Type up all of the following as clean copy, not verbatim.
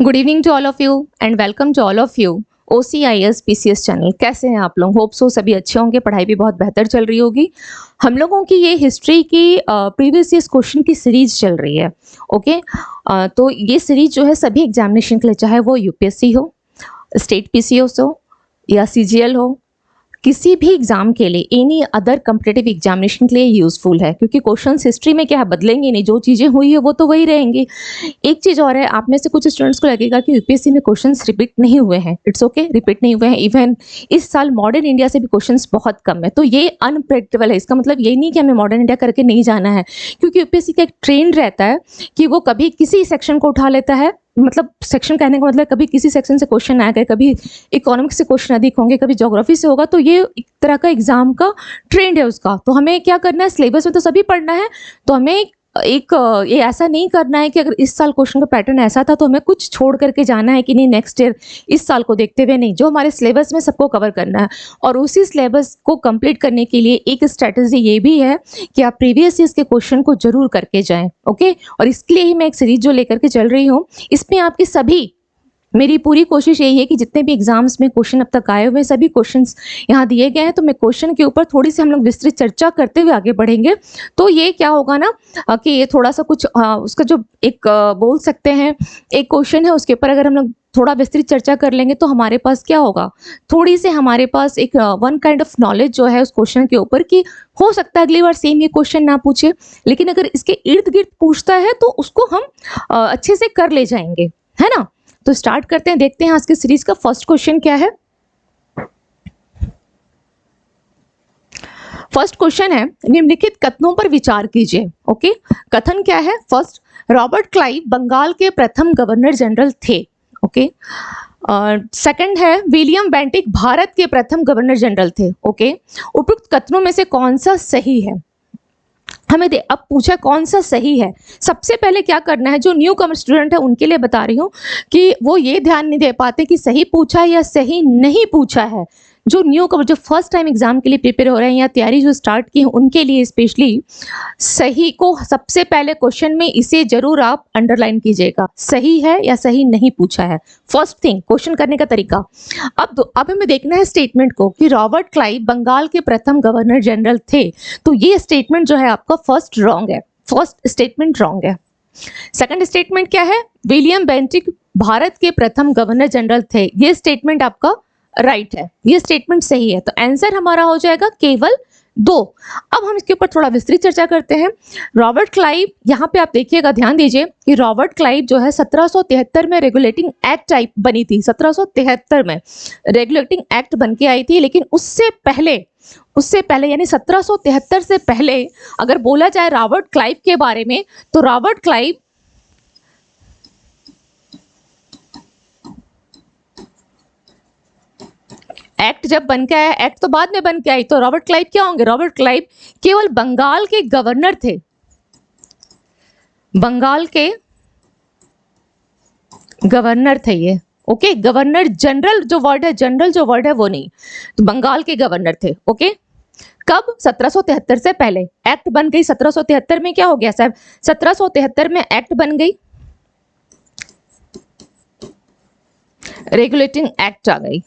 Good evening to all of you and welcome to all of you OCIS PCS चैनल। कैसे हैं आप लोग? होप सो सभी अच्छे होंगे, पढ़ाई भी बहुत बेहतर चल रही होगी। हम लोगों की ये हिस्ट्री की प्रीवियस ईयर्स क्वेश्चन की सीरीज चल रही है। ओके तो ये सीरीज जो है सभी एग्जामिनेशन के लिए, चाहे वो UPSC हो, स्टेट PCOs हो या CGL हो, किसी भी एग्जाम के लिए, एनी अदर कम्पिटेटिव एग्जामिनेशन के लिए यूजफुल है, क्योंकि क्वेश्चंस हिस्ट्री में क्या है, बदलेंगे नहीं, जो चीज़ें हुई है वो तो वही रहेंगी। एक चीज़ और है, आप में से कुछ स्टूडेंट्स को लगेगा कि UPSC में क्वेश्चंस रिपीट नहीं हुए हैं। इट्स ओके, रिपीट नहीं हुए हैं। इवन इस साल मॉडर्न इंडिया से भी क्वेश्चंस बहुत कम है, तो ये अनप्रेडिक्टेबल है। इसका मतलब ये नहीं कि हमें मॉडर्न इंडिया करके नहीं जाना है, क्योंकि UPSC का एक ट्रेंड रहता है कि वो कभी किसी सेक्शन को उठा लेता है। मतलब सेक्शन कहने का मतलब कभी किसी सेक्शन से क्वेश्चन आएगा, कभी इकोनॉमिक्स से क्वेश्चन अधिक होंगे, कभी ज्योग्राफी से होगा। तो ये एक तरह का एग्जाम का ट्रेंड है उसका। तो हमें क्या करना है, सिलेबस में तो सभी पढ़ना है, तो हमें ये ऐसा नहीं करना है कि अगर इस साल क्वेश्चन का पैटर्न ऐसा था तो हमें कुछ छोड़ करके जाना है कि नहीं, नेक्स्ट ईयर इस साल को देखते हुए नहीं, जो हमारे सिलेबस में सबको कवर करना है। और उसी सिलेबस को कंप्लीट करने के लिए एक स्ट्रेटजी ये भी है कि आप प्रीवियस ईयर्स के क्वेश्चन को जरूर करके जाएं। ओके, और इसके लिए ही मैं एक सीरीज जो लेकर के चल रही हूँ, इसमें आपकी सभी, मेरी पूरी कोशिश यही है कि जितने भी एग्जाम्स में क्वेश्चन अब तक आए हुए सभी क्वेश्चंस यहाँ दिए गए हैं, तो मैं क्वेश्चन के ऊपर थोड़ी सी हम लोग विस्तृत चर्चा करते हुए आगे बढ़ेंगे। तो ये क्या होगा ना कि ये थोड़ा सा कुछ उसका जो एक बोल सकते हैं एक क्वेश्चन है, उसके ऊपर अगर हम लोग थोड़ा विस्तृत चर्चा कर लेंगे तो हमारे पास क्या होगा, थोड़ी सी हमारे पास एक वन काइंड ऑफ नॉलेज जो है उस क्वेश्चन के ऊपर की। हो सकता है अगली बार सेम ये क्वेश्चन ना पूछे, लेकिन अगर इसके इर्द गिर्द पूछता है तो उसको हम अच्छे से कर ले जाएंगे, है ना। तो स्टार्ट करते हैं, देखते हैं आज की सीरीज का फर्स्ट क्वेश्चन क्या है। फर्स्ट क्वेश्चन है, निम्नलिखित कथनों पर विचार कीजिए। ओके, कथन क्या है? फर्स्ट, रॉबर्ट क्लाइव बंगाल के प्रथम गवर्नर जनरल थे। ओके, सेकंड है, विलियम बेंटिक भारत के प्रथम गवर्नर जनरल थे। ओके, उपयुक्त कथनों में से कौन सा सही है? हमें अब पूछा कौन सा सही है। सबसे पहले क्या करना है, जो न्यू कमर स्टूडेंट है उनके लिए बता रही हूँ कि वो ये ध्यान नहीं दे पाते कि सही पूछा है या सही नहीं पूछा है। जो न्यू कमर, जो फर्स्ट टाइम एग्जाम के लिए प्रिपेयर हो रहे हैं या तैयारी जो स्टार्ट की है, उनके लिए स्पेशली सही को सबसे पहले क्वेश्चन में इसे जरूर आप अंडरलाइन कीजिएगा, सही है या सही नहीं पूछा है। फर्स्ट थिंग, क्वेश्चन करने का तरीका। अब हमें देखना है स्टेटमेंट को कि रॉबर्ट क्लाइव बंगाल के प्रथम गवर्नर जनरल थे। तो ये स्टेटमेंट जो है आपका फर्स्ट रॉन्ग है, फर्स्ट स्टेटमेंट रॉन्ग है। सेकंड स्टेटमेंट क्या है, विलियम बेंटिक भारत के प्रथम गवर्नर जनरल थे, ये स्टेटमेंट आपका राइट है, ये स्टेटमेंट सही है। तो आंसर हमारा हो जाएगा केवल 2। अब हम इसके ऊपर थोड़ा विस्तृत चर्चा करते हैं। रॉबर्ट क्लाइव, यहाँ पे आप देखिएगा, ध्यान दीजिए कि रॉबर्ट क्लाइव जो है 1773 में रेगुलेटिंग एक्ट टाइप बनी थी। 1773 में रेगुलेटिंग एक्ट बन के आई थी, लेकिन उससे पहले यानी 1773 से पहले अगर बोला जाए रॉबर्ट क्लाइव के बारे में, तो रॉबर्ट क्लाइव एक्ट जब बन के आया, एक्ट तो बाद में बन के आई, तो रॉबर्ट क्लाइव क्या होंगे? रॉबर्ट क्लाइव केवल बंगाल के गवर्नर थे, बंगाल के गवर्नर थे ये। ओके, गवर्नर, जनरल जो वर्ड है, जनरल जो वर्ड है वो नहीं, तो बंगाल के गवर्नर थे। ओके, कब? 1773 से पहले एक्ट बन गई। 1773 में क्या हो गया साहब? 1773 में एक्ट बन गई, रेगुलेटिंग एक्ट आ गई,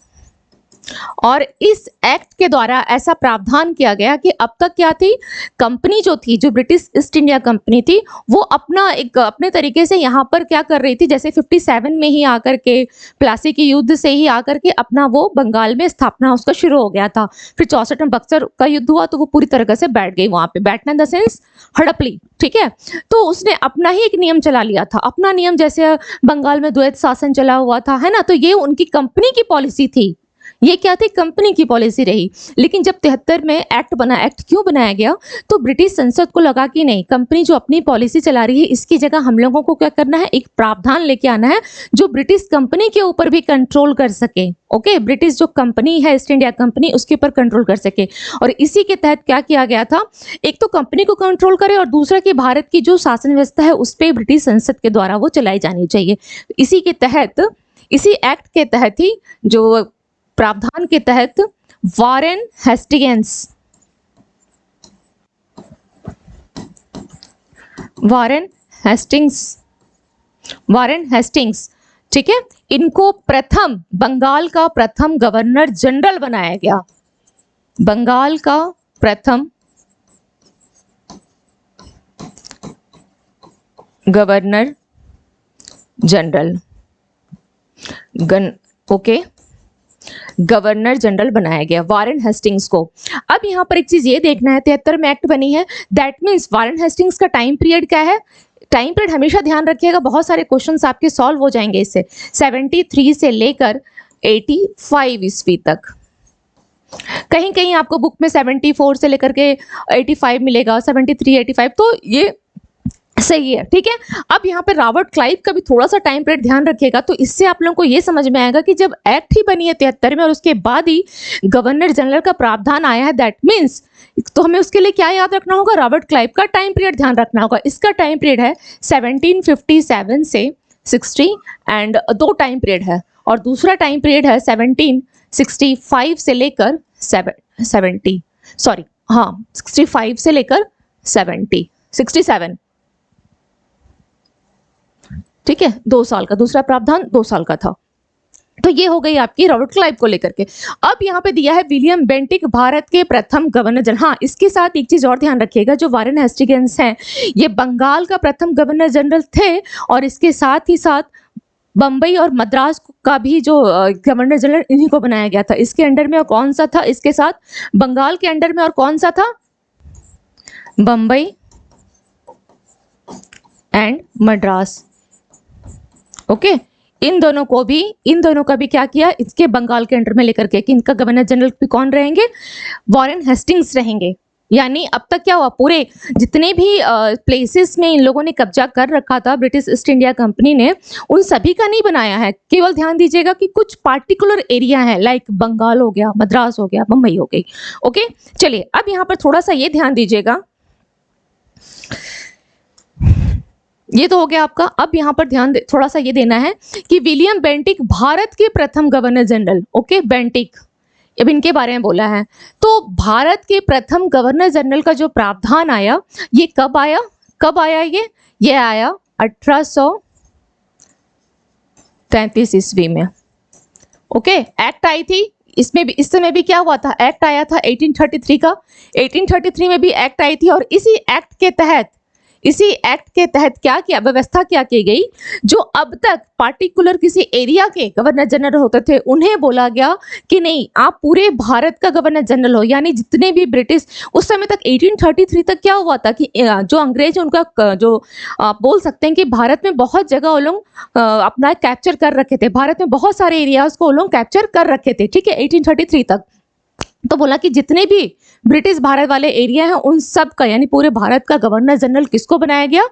और इस एक्ट के द्वारा ऐसा प्रावधान किया गया कि अब तक क्या थी, कंपनी जो थी, जो ब्रिटिश ईस्ट इंडिया कंपनी थी, वो अपने तरीके से यहाँ पर क्या कर रही थी, जैसे 57 में ही आकर के, प्लासी के युद्ध से ही आकर के अपना वो बंगाल में स्थापना उसका शुरू हो गया था। फिर 64 में बक्सर का युद्ध हुआ तो वो पूरी तरीके से बैठ गई वहां पे, बैठना इन द सेंस हड़प ली। ठीक है, तो उसने अपना ही एक नियम चला लिया था, अपना नियम, जैसे बंगाल में द्वैत शासन चला हुआ था, है ना। तो ये उनकी कंपनी की पॉलिसी थी, ये क्या थी, कंपनी की पॉलिसी रही। लेकिन जब 73 में एक्ट बना, एक्ट क्यों बनाया गया, तो ब्रिटिश संसद को लगा कि नहीं, कंपनी जो अपनी पॉलिसी चला रही है, इसकी जगह हम लोगों को क्या करना है, एक प्रावधान लेके आना है जो ब्रिटिश कंपनी के ऊपर भी कंट्रोल कर सके। ओके, ब्रिटिश जो कंपनी है, ईस्ट इंडिया कंपनी, उसके ऊपर कंट्रोल कर सके। और इसी के तहत क्या किया गया था, एक तो कंपनी को कंट्रोल करे, और दूसरा कि भारत की जो शासन व्यवस्था है उस पर ब्रिटिश संसद के द्वारा वो चलाई जानी चाहिए। इसी के तहत, इसी एक्ट के तहत ही, जो प्रावधान के तहत, वारेन हेस्टिंग्स ठीक है, इनको प्रथम, बंगाल का प्रथम गवर्नर जनरल बनाया गया, बंगाल का प्रथम governor general okay, governor general बनाया गया वारेन हेस्टिंग्स को। अब यहाँ पर एक चीज ये देखना है, 73 में एक्ट बनी है, दैट मीन्स वारेन हेस्टिंग्स का टाइम पीरियड क्या है? टाइम पीरियड हमेशा ध्यान रखिएगा, बहुत सारे क्वेश्चंस आपके सॉल्व हो जाएंगे इससे। 73 से लेकर 85 ईस्वी तक, कहीं कहीं आपको बुक में 74 से लेकर के 85 मिलेगा, 73 85, तो ये सही है, ठीक है। अब यहाँ पे रॉबर्ट क्लाइव का भी थोड़ा सा टाइम पीरियड ध्यान रखिएगा, तो इससे आप लोगों को ये समझ में आएगा कि जब एक्ट ही बनी है 73 में और उसके बाद ही गवर्नर जनरल का प्रावधान आया है, दैट मीन्स तो हमें उसके लिए क्या याद रखना होगा? रॉबर्ट क्लाइव का टाइम पीरियड ध्यान रखना होगा। इसका टाइम पीरियड है 1757 से 60 एंड 2 टाइम पीरियड है, और दूसरा टाइम पीरियड है 1765 से लेकर 65 से लेकर 67, ठीक है, 2 साल का, दूसरा प्रावधान 2 साल का था। तो ये हो गई आपकी रॉबर्ट क्लाइव को लेकर के। अब यहाँ पे दिया है विलियम बेंटिक भारत के प्रथम गवर्नर जनरल। हाँ, इसके साथ एक चीज और ध्यान रखिएगा, जो वारेन हेस्टिंग्स हैं ये बंगाल का प्रथम गवर्नर जनरल थे, और इसके साथ ही साथ बम्बई और मद्रास का भी जो गवर्नर जनरल इन्हीं को बनाया गया था। इसके अंडर में और कौन सा था? इसके साथ बंगाल के अंडर में और कौन सा था? Bombay and Madras, okay. इन दोनों का भी क्या किया? इसके बंगाल के अंडर में लेकर के, कि इनका गवर्नर जनरल भी कौन रहेंगे? वारेन हेस्टिंग्स रहेंगे। यानी अब तक क्या हुआ, पूरे जितने भी प्लेसेस में इन लोगों ने कब्जा कर रखा था ब्रिटिश ईस्ट इंडिया कंपनी ने, उन सभी का नहीं बनाया है। केवल ध्यान दीजिएगा कि कुछ पार्टिकुलर एरिया है, लाइक बंगाल हो गया, मद्रास हो गया, मुंबई हो गई, ओके। चलिए अब यहाँ पर थोड़ा सा ये ध्यान दीजिएगा, ये तो हो गया आपका। अब यहाँ पर ध्यान थोड़ा सा ये देना है कि विलियम बेंटिक भारत के प्रथम गवर्नर जनरल, ओके, बेंटिक, अब इनके बारे में बोला है। तो भारत के प्रथम गवर्नर जनरल का जो प्रावधान आया, ये कब आया ये आया 1833 ईस्वी में, ओके। एक्ट आई थी, इसमें भी, इस समय भी क्या हुआ था? एक्ट आया था 1833 का, 1833 में भी एक्ट आई थी, और इसी एक्ट के तहत क्या किया, व्यवस्था क्या की गई? जो अब तक पार्टिकुलर किसी एरिया के गवर्नर जनरल होते थे, उन्हें बोला गया कि नहीं, आप पूरे भारत का गवर्नर जनरल हो। यानी जितने भी ब्रिटिश उस समय तक 1833 तक क्या हुआ था कि जो अंग्रेज है उनका जो आप बोल सकते हैं कि भारत में बहुत जगह वो लोग अपना कैप्चर कर रखे थे, भारत में बहुत सारे एरियाज को वो लोग कैप्चर कर रखे थे, ठीक है, 1833 तक। तो बोला कि जितने भी ब्रिटिश भारत वाले एरिया हैं उन सब का, यानी पूरे भारत का गवर्नर जनरल किसको बनाया गया?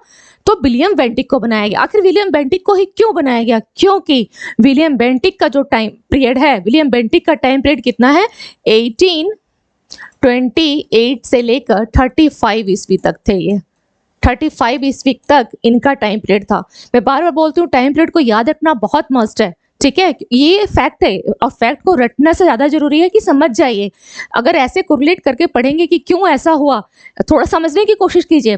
तो विलियम बेंटिक को बनाया गया। आखिर विलियम बेंटिक को ही क्यों बनाया गया? क्योंकि विलियम बेंटिक का जो टाइम पीरियड है, विलियम बेंटिक का टाइम पीरियड कितना है? 1828 से लेकर 35 ईस्वी तक थे ये, 35 ईस्वी तक इनका टाइम पीरियड था। मैं बार बार बोलती हूँ, टाइम पीरियड को याद रखना बहुत मस्ट है, ठीक है, ये फैक्ट है, और फैक्ट को रटने से ज्यादा जरूरी है कि समझ जाइए। अगर ऐसे कोरिलेट करके पढ़ेंगे कि क्यों ऐसा हुआ, थोड़ा समझने की कोशिश कीजिए।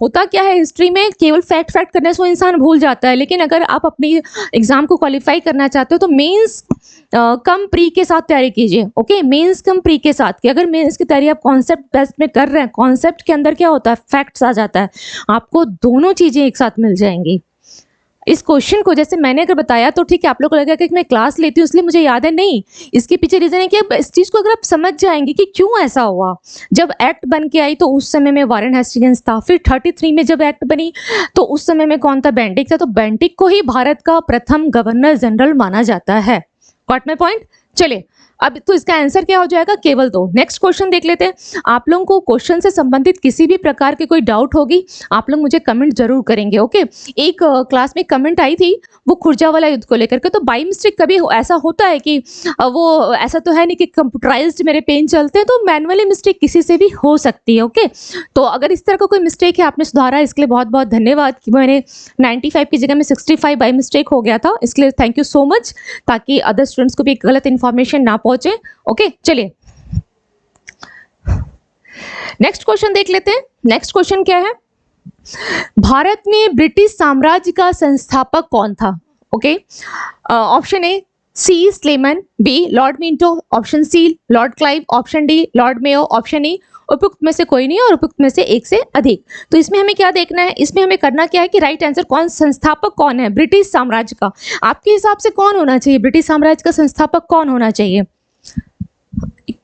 होता क्या है हिस्ट्री में, केवल फैक्ट करने से इंसान भूल जाता है, लेकिन अगर आप अपनी एग्जाम को क्वालिफाई करना चाहते हो तो मेंस कम प्री के साथ तैयारी कीजिए, ओके। मेंस कम प्री के साथ, कि अगर मेंस की तैयारी आप कॉन्सेप्ट बेस्ड में कर रहे हैं, कॉन्सेप्ट के अंदर क्या होता है? फैक्ट्स आ जाता है, आपको दोनों चीजें एक साथ मिल जाएंगी। इस क्वेश्चन को जैसे मैंने अगर बताया तो ठीक है, आप लोग को लगेगा कि मैं क्लास लेती हूँ इसलिए मुझे याद है, नहीं, इसके पीछे रीजन है कि इस चीज को अगर आप समझ जाएंगे कि क्यों ऐसा हुआ। जब एक्ट बन के आई तो उस समय में वारेन हेस्टिंग्स था, फिर 33 में जब एक्ट बनी तो उस समय में कौन था? बेंटिक था। तो बेंटिक को ही भारत का प्रथम गवर्नर जनरल माना जाता है। Got my point? चलिए अब तो इसका आंसर क्या हो जाएगा? केवल 2। नेक्स्ट क्वेश्चन देख लेते हैं। आप लोगों को क्वेश्चन से संबंधित किसी भी प्रकार की कोई डाउट होगी, आप लोग मुझे कमेंट जरूर करेंगे, ओके। एक क्लास में कमेंट आई थी वो खुर्जा वाला युद्ध को लेकर के, तो बाई मिस्टेक कभी ऐसा होता है कि वो ऐसा तो है नहीं कि कंप्यूटराइज्ड मेरे पेन चलते हैं, तो मैनुअली मिस्टेक किसी से भी हो सकती है, ओके। तो अगर इस तरह का कोई मिस्टेक है, आपने सुधारा, इसके लिए बहुत बहुत धन्यवाद। कि मैंने 95 की जगह में 65 बाई मिस्टेक हो गया था, इसके लिए थैंक यू सो मच, ताकि अदर स्टूडेंट्स को भी गलत इन्फॉर्मेशन ना पहुंचे, ओके। चलिए नेक्स्ट क्वेश्चन देख लेते हैं। नेक्स्ट क्वेश्चन क्या है? भारत में ब्रिटिश साम्राज्य का संस्थापक कौन था? Okay, option A C Sleeman, B Lord Minto, option C Lord Clive, option D Lord Mayo, option E उपयुक्त में से कोई नहीं और उपयुक्त में से एक से अधिक। तो इसमें हमें क्या देखना है, इसमें हमें करना क्या है कि राइट आंसर कौन, संस्थापक कौन है ब्रिटिश साम्राज्य का, आपके हिसाब से कौन होना चाहिए, ब्रिटिश साम्राज्य का संस्थापक कौन होना चाहिए,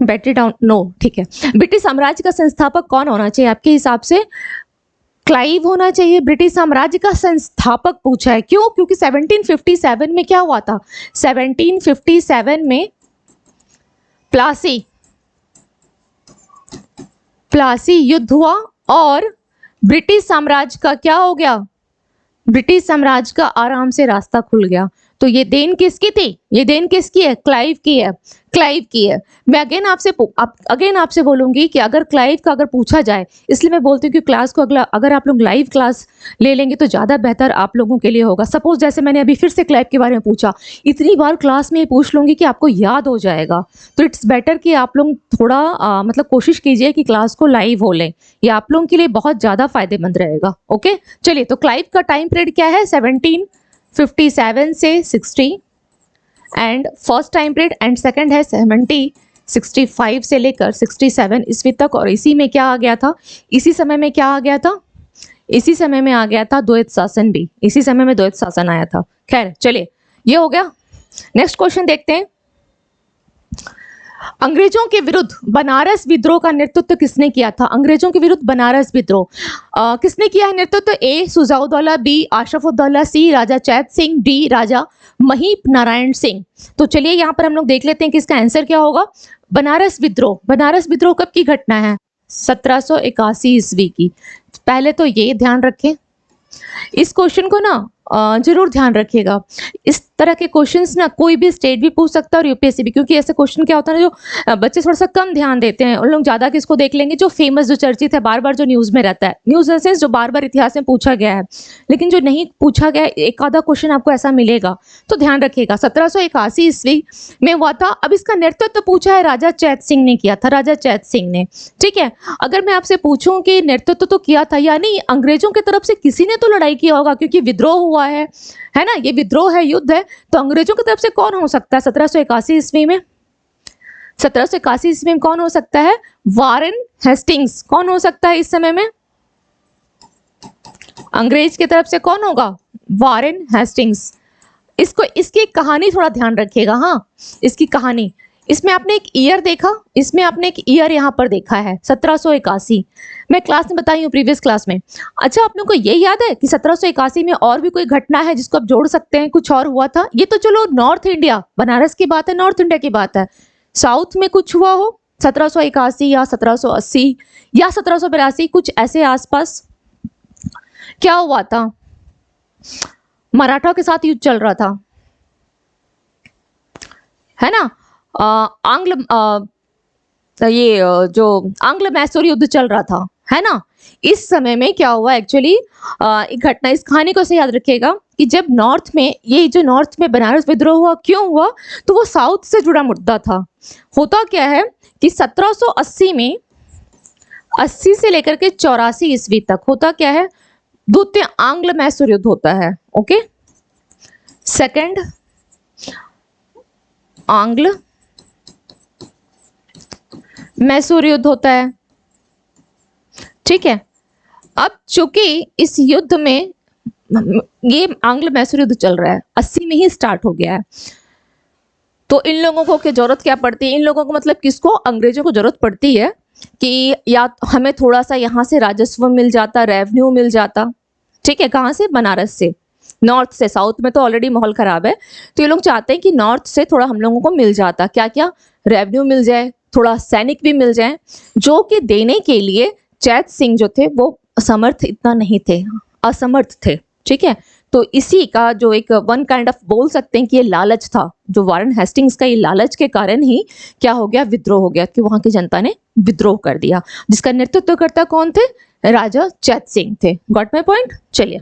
बैटरी डाउन, नो ठीक है, ब्रिटिश साम्राज्य का संस्थापक कौन होना चाहिए आपके हिसाब से, क्लाइव होना चाहिए ब्रिटिश साम्राज्य का संस्थापक पूछा है। क्यों? क्योंकि 1757 में क्या हुआ था, 1757 में प्लासी युद्ध हुआ और ब्रिटिश साम्राज्य का क्या हो गया, ब्रिटिश साम्राज्य का आराम से रास्ता खुल गया। तो ये देन किसकी थी, ये देन किसकी है, क्लाइव की है, क्लाइव की है। मैं अगेन आपसे बोलूंगी कि अगर क्लाइव का अगर पूछा जाए, इसलिए मैं बोलती हूँ कि क्लास को अगर आप लोग लाइव क्लास ले लेंगे तो ज़्यादा बेहतर आप लोगों के लिए होगा। सपोज जैसे मैंने अभी फिर से क्लाइव के बारे में पूछा, इतनी बार क्लास में पूछ लूँगी कि आपको याद हो जाएगा। तो इट्स बेटर कि आप लोग थोड़ा मतलब कोशिश कीजिए कि क्लास को लाइव हो लें, ये आप लोगों के लिए बहुत ज़्यादा फायदेमंद रहेगा। ओके चलिए, तो क्लाइव का टाइम पीरियड क्या है, 1757 से 60 and first time period, and second है 65 से लेकर 67 ईस्वी तक। और इसी में क्या आ गया था, इसी समय में क्या आ गया था, इसी समय में आ गया था द्वैत शासन भी, इसी समय में द्वैत शासन आया था। खैर चलिए, ये हो गया। नेक्स्ट क्वेश्चन देखते हैं, अंग्रेजों के विरुद्ध बनारस विद्रोह का नेतृत्व किसने किया था, अंग्रेजों के विरुद्ध बनारस विद्रोह किसने किया है नेतृत्व, ए सुजाउद्दौला, बी आशरफुद्दौला, सी राजा चैत सिंह, डी राजा महीप नारायण सिंह। तो चलिए यहाँ पर हम लोग देख लेते हैं कि इसका आंसर क्या होगा। बनारस विद्रोह कब की घटना है, 1781 ईस्वी की। पहले तो ये ध्यान रखें, इस क्वेश्चन को ना जरूर ध्यान रखिएगा। इस तरह के क्वेश्चंस ना कोई भी स्टेट भी पूछ सकता है और यूपीएससी भी, क्योंकि ऐसे क्वेश्चन क्या होता है ना, जो बच्चे थोड़ा सा कम ध्यान देते हैं, उन लोग ज़्यादा किसको देख लेंगे, जो फेमस, जो चर्चित है, बार बार जो न्यूज़ में रहता है, न्यूज़ ऐसे जो बार बार इतिहास में पूछा गया है, लेकिन जो नहीं पूछा गया एक आधा क्वेश्चन आपको ऐसा मिलेगा, तो ध्यान रखिएगा। 1781 ईस्वी में हुआ था। अब इसका नेतृत्व पूछा है राजा चैत सिंह ने किया था, राजा चैत सिंह ने, ठीक है। अगर मैं आपसे पूछूं कि नेतृत्व तो किया था, यानी अंग्रेजों की तरफ से किसी ने तो लड़ाई किया होगा, क्योंकि विद्रोह हुआ है ना, ये विद्रोह है, युद्ध है, तो अंग्रेजों की तरफ से कौन हो सकता है 1781 ईस्वी में, 1781 ईस्वी में कौन हो सकता है, वारेन हेस्टिंग्स। कौन हो सकता है इस समय में, अंग्रेज की तरफ से कौन होगा, वारेन हेस्टिंग्स। इसकी कहानी थोड़ा ध्यान रखिएगा, हाँ इसकी कहानी, इसमें आपने एक ईयर देखा, इसमें आपने एक ईयर यहाँ पर देखा है 1781, मैं क्लास में बताई हूँ प्रीवियस क्लास में। अच्छा, आप लोगों को ये याद है कि 1781 में और भी कोई घटना है जिसको आप जोड़ सकते हैं, कुछ और हुआ था। ये तो चलो नॉर्थ इंडिया, बनारस की बात है, नॉर्थ इंडिया की बात है, साउथ में कुछ हुआ हो 1781 या 1780 या 1782, कुछ ऐसे आसपास क्या हुआ था, मराठा के साथ युद्ध चल रहा था, है ना, जो आंग्ल मैसूर युद्ध चल रहा था, है ना। इस समय में क्या हुआ एक्चुअली, एक घटना, इस कहानी को से याद रखिएगा कि जब नॉर्थ में, ये जो नॉर्थ में बनारस विद्रोह हुआ, क्यों हुआ, तो वो साउथ से जुड़ा मुद्दा था। होता क्या है कि 1780 में 80 से लेकर के 84 ईस्वी तक होता क्या है, द्वितीय आंग्ल मैसूर युद्ध होता है। ओके, सेकंड आंग्ल मैसूर युद्ध होता है, ठीक है। अब चूंकि इस युद्ध में, ये आंग्ल मैसूर युद्ध चल रहा है, 80 में ही स्टार्ट हो गया है, तो इन लोगों को क्या जरूरत क्या पड़ती है, इन लोगों को मतलब किसको, अंग्रेजों को जरूरत पड़ती है कि या हमें थोड़ा सा यहाँ से राजस्व मिल जाता, रेवेन्यू मिल जाता, ठीक है। कहाँ से, बनारस से, नॉर्थ से। साउथ में तो ऑलरेडी माहौल खराब है, तो ये लोग चाहते हैं कि नॉर्थ से थोड़ा हम लोगों को मिल जाता, क्या क्या, रेवेन्यू मिल जाए, थोड़ा सैनिक भी मिल जाए, जो कि देने के लिए चैत सिंह जो थे वो समर्थ इतना नहीं थे, असमर्थ थे, ठीक है। तो इसी का जो एक वन काइंड ऑफ बोल सकते हैं कि ये लालच था, जो वारेन हेस्टिंग्स का ये लालच के कारण ही क्या हो गया, विद्रोह हो गया, कि वहां की जनता ने विद्रोह कर दिया, जिसका नेतृत्व करता कौन थे, राजा चैत सिंह थे। Got my point. चलिए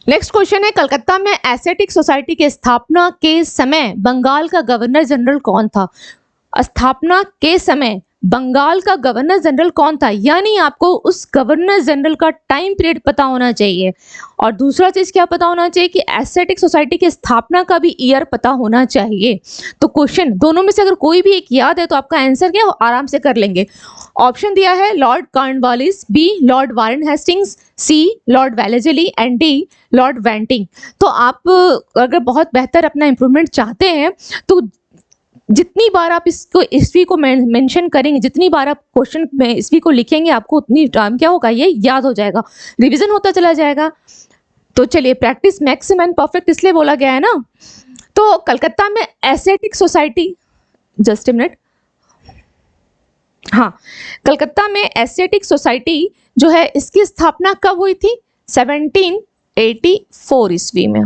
नेक्स्ट क्वेश्चन है, कलकत्ता में एसेटिक सोसाइटी के स्थापना के समय बंगाल का गवर्नर जनरल कौन था। स्थापना के समय बंगाल का गवर्नर जनरल कौन था, यानी आपको उस गवर्नर जनरल का टाइम पीरियड पता होना चाहिए। और दूसरा चीज क्या पता होना चाहिए कि एस्थेटिक सोसाइटी की स्थापना का भी ईयर पता होना चाहिए। तो क्वेश्चन दोनों में से अगर कोई भी एक याद है तो आपका आंसर क्या आराम से कर लेंगे। ऑप्शन दिया है Lord Cornwallis, B Lord Warren Hastings, C Lord Wellesley and D Lord Bentinck. तो आप अगर बहुत बेहतर अपना इंप्रूवमेंट चाहते हैं तो जितनी बार आप इसको ईस्वी को मेंशन करेंगे, जितनी बार आप क्वेश्चन में ईस्वी को लिखेंगे, आपको उतनी टाइम क्या होगा, ये याद हो जाएगा, रिवीजन होता चला जाएगा। तो चलिए, प्रैक्टिस मैक्स मैन परफेक्ट इसलिए बोला गया है ना। तो कलकत्ता में aesthetic society, just a minute, हाँ, कलकत्ता में एस्थेटिक सोसाइटी जो है इसकी स्थापना कब हुई थी, 1784 ईस्वी में।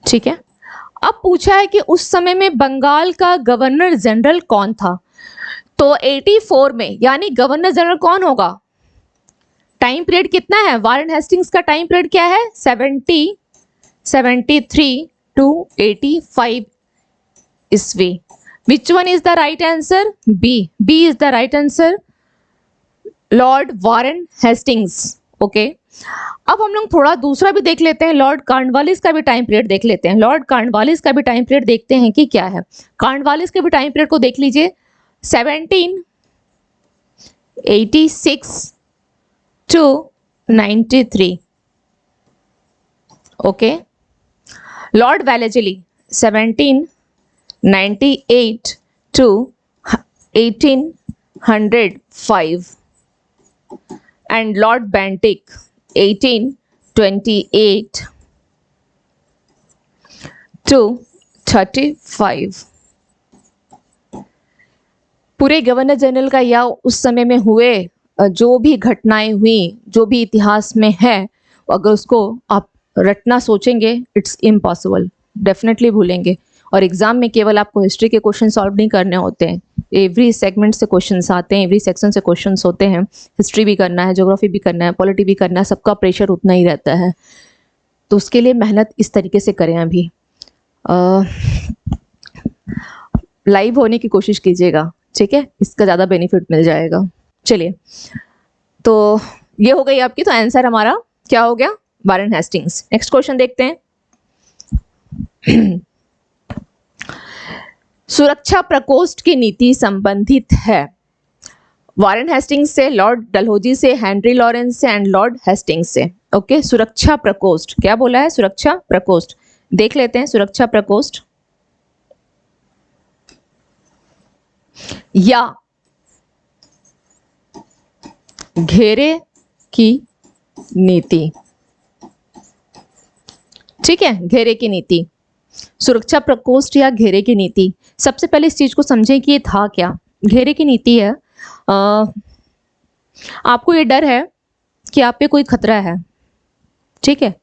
ठीक है। अब पूछा है कि उस समय में बंगाल का गवर्नर जनरल कौन था। तो 84 में, यानी गवर्नर जनरल कौन होगा, टाइम पीरियड कितना है, वारेन हेस्टिंग्स का टाइम पीरियड क्या है, 73 to 85 ईस्वी। Which one is the right answer, B is the right answer, Lord Warren Hastings. Okay, अब हम लोग थोड़ा दूसरा भी देख लेते हैं, लॉर्ड कॉर्नवालिस का भी टाइम पीरियड देख लेते हैं। लॉर्ड कॉर्नवालिस का भी टाइम पीरियड देखते हैं कि क्या है। कॉर्नवालिस के भी टाइम पीरियड को देख लीजिए, 1786 to 93। Okay, Lord Wellesley 1798 to 1805 and Lord Bentinck 1828 to 35। पूरे गवर्नर जनरल का या उस समय में हुए जो भी घटनाएं हुई, जो भी इतिहास में है, अगर उसको आप रटना सोचेंगे, इट्स इम्पॉसिबल, डेफिनेटली भूलेंगे। और एग्जाम में केवल आपको हिस्ट्री के क्वेश्चन सॉल्व नहीं करने होते हैं, एवरी सेगमेंट से क्वेश्चंस आते हैं, एवरी सेक्शन से क्वेश्चंस होते हैं। हिस्ट्री भी करना है, ज्योग्राफी भी करना है, पॉलिटी भी करना है, सबका प्रेशर उतना ही रहता है। तो उसके लिए मेहनत इस तरीके से करें। अभी लाइव होने की कोशिश कीजिएगा, ठीक है, इसका ज़्यादा बेनिफिट मिल जाएगा। चलिए, तो ये हो गई आपकी, तो आंसर हमारा क्या हो गया, वारेन हेस्टिंग्स। नेक्स्ट क्वेश्चन देखते हैं। सुरक्षा प्रकोष्ठ की नीति संबंधित है वारेन हेस्टिंग्स से, लॉर्ड डलहौजी से, हेनरी लॉरेंस से एंड लॉर्ड हेस्टिंग्स से। ओके, सुरक्षा प्रकोष्ठ क्या बोला है, सुरक्षा प्रकोष्ठ देख लेते हैं। सुरक्षा प्रकोष्ठ या घेरे की नीति, ठीक है, घेरे की नीति, सुरक्षा प्रकोष्ठ या घेरे की नीति। सबसे पहले इस चीज को समझें कि ये था क्या। घेरे की नीति है, आपको ये डर है कि आप पे कोई खतरा है, ठीक है,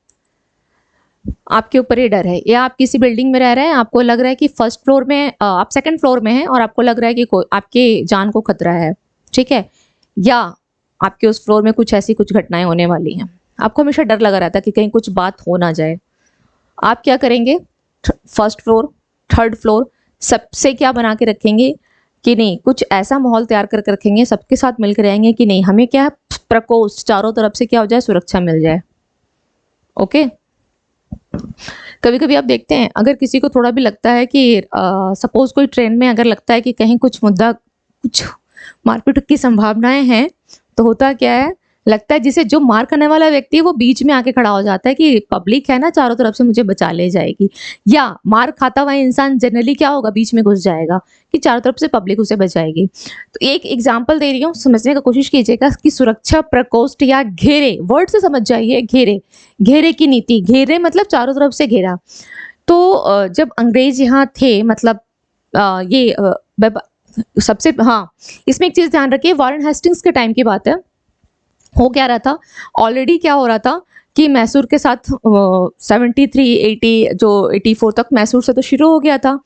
आपके ऊपर ये डर है, या आप किसी बिल्डिंग में रह रहे हैं, आपको लग रहा है कि फर्स्ट फ्लोर में, आप सेकंड फ्लोर में हैं और आपको लग रहा है कि आपके जान को खतरा है, ठीक है, या आपके उस फ्लोर में कुछ ऐसी कुछ घटनाएं होने वाली हैं, आपको हमेशा डर लगा रहता है कि कहीं कुछ बात हो ना जाए। आप क्या करेंगे, फर्स्ट फ्लोर, थर्ड फ्लोर, सबसे क्या बना के रखेंगे कि नहीं, कुछ ऐसा माहौल तैयार करके रखेंगे, सबके साथ मिलकर रहेंगे कि नहीं, हमें क्या प्रकोष्ठ, चारों तरफ से क्या हो जाए, सुरक्षा मिल जाए। ओके, कभी कभी आप देखते हैं, अगर किसी को थोड़ा भी लगता है कि सपोज कोई ट्रेन में अगर लगता है कि कहीं कुछ मुद्दा, कुछ मारपीट की संभावनाएं हैं, तो होता क्या है, लगता है जिसे जो मार करने वाला व्यक्ति है वो बीच में आके खड़ा हो जाता है कि पब्लिक है ना चारों तरफ से, मुझे बचा ले जाएगी। या मार खाता हुआ इंसान जनरली क्या होगा, बीच में घुस जाएगा कि चारों तरफ से पब्लिक उसे बचाएगी। तो एक एग्जांपल दे रही हूँ, समझने का कोशिश कीजिएगा कि सुरक्षा प्रकोष्ठ या घेरे, वर्ड से समझ जाइए, घेरे, घेरे की नीति, घेरे मतलब चारों तरफ से घेरा। तो जब अंग्रेज यहाँ थे, मतलब ये सबसे, हाँ, इसमें एक चीज ध्यान रखिए, वारेन हेस्टिंग्स के टाइम की बात है। हो क्या रहा था, ऑलरेडी क्या हो रहा था कि मैसूर के साथ 73, 80, जो 84 तक मैसूर से तो शुरू हो गया था।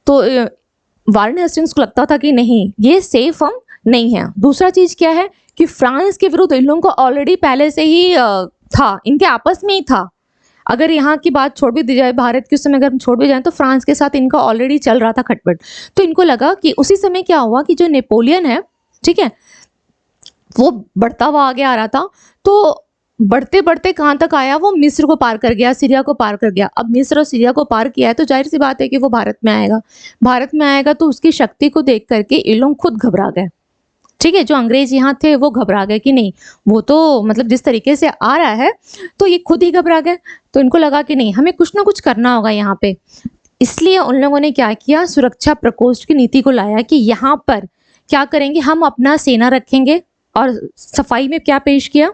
तो वारेन हेस्टिंग्स को लगता था कि नहीं, ये सेफ हम नहीं है। दूसरा चीज क्या है कि फ्रांस के विरुद्ध इन लोगों को ऑलरेडी पहले से ही था, इनके आपस में ही था। अगर यहाँ की बात छोड़ भी दी जाए, भारत के उस समय अगर हम छोड़ भी जाएं, तो फ्रांस के साथ इनका ऑलरेडी चल रहा था खटपट। तो इनको लगा कि उसी समय क्या हुआ कि जो नेपोलियन है, ठीक है, वो बढ़ता हुआ आगे आ रहा था। तो बढ़ते बढ़ते कहाँ तक आया, वो मिस्र को पार कर गया, सीरिया को पार कर गया। अब मिस्र और सीरिया को पार किया है तो जाहिर सी बात है कि वो भारत में आएगा। भारत में आएगा तो उसकी शक्ति को देख करके ये लोग खुद घबरा गए, ठीक है। जो अंग्रेज यहाँ थे वो घबरा गए कि नहीं, वो तो मतलब जिस तरीके से आ रहा है तो ये खुद ही घबरा गए। तो इनको लगा कि नहीं, हमें कुछ ना कुछ करना होगा यहाँ पे। इसलिए उन लोगों ने क्या किया, सुरक्षा प्रकोष्ठ की नीति को लाया कि यहाँ पर क्या करेंगे, हम अपना सेना रखेंगे। और सफाई में क्या पेश किया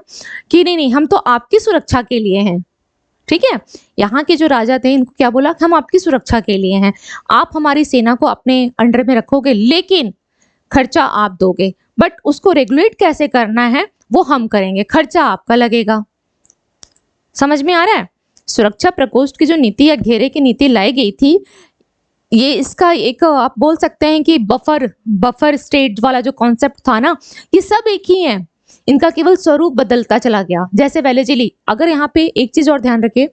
कि नहीं नहीं, हम तो आपकी सुरक्षा के लिए हैं, ठीक है। यहाँ के जो राजा थे इनको क्या बोला, हम आपकी सुरक्षा के लिए हैं, आप हमारी सेना को अपने अंडर में रखोगे, लेकिन खर्चा आप दोगे। बट उसको रेगुलेट कैसे करना है वो हम करेंगे, खर्चा आपका लगेगा। समझ में आ रहा है? सुरक्षा प्रकोष्ठ की जो नीति या घेरे की नीति लाई गई थी, ये इसका एक आप बोल सकते हैं कि बफर स्टेट वाला जो कॉन्सेप्ट था ना, ये सब एक ही है, इनका केवल स्वरूप बदलता चला गया। जैसे वेलेजली, अगर यहाँ पे एक चीज और ध्यान रखें,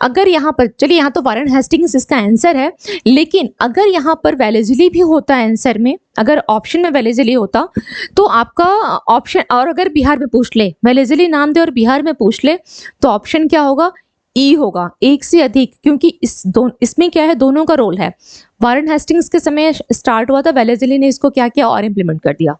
अगर यहाँ पर, चलिए यहाँ तो वारेन हेस्टिंग्स इसका आंसर है, लेकिन अगर यहाँ पर वेलेजली भी होता आंसर में, अगर ऑप्शन में वेलेजली होता तो आपका ऑप्शन, और अगर बिहार में पूछ ले, वेलेजली नाम दे और बिहार में पूछ ले, तो ऑप्शन क्या होगा, ई होगा, एक से अधिक, क्योंकि इसमें क्या है, दोनों का रोल है। वारेन हेस्टिंग्स के समय स्टार्ट हुआ था, वेलेजली ने इसको क्या किया और इम्प्लीमेंट कर दिया।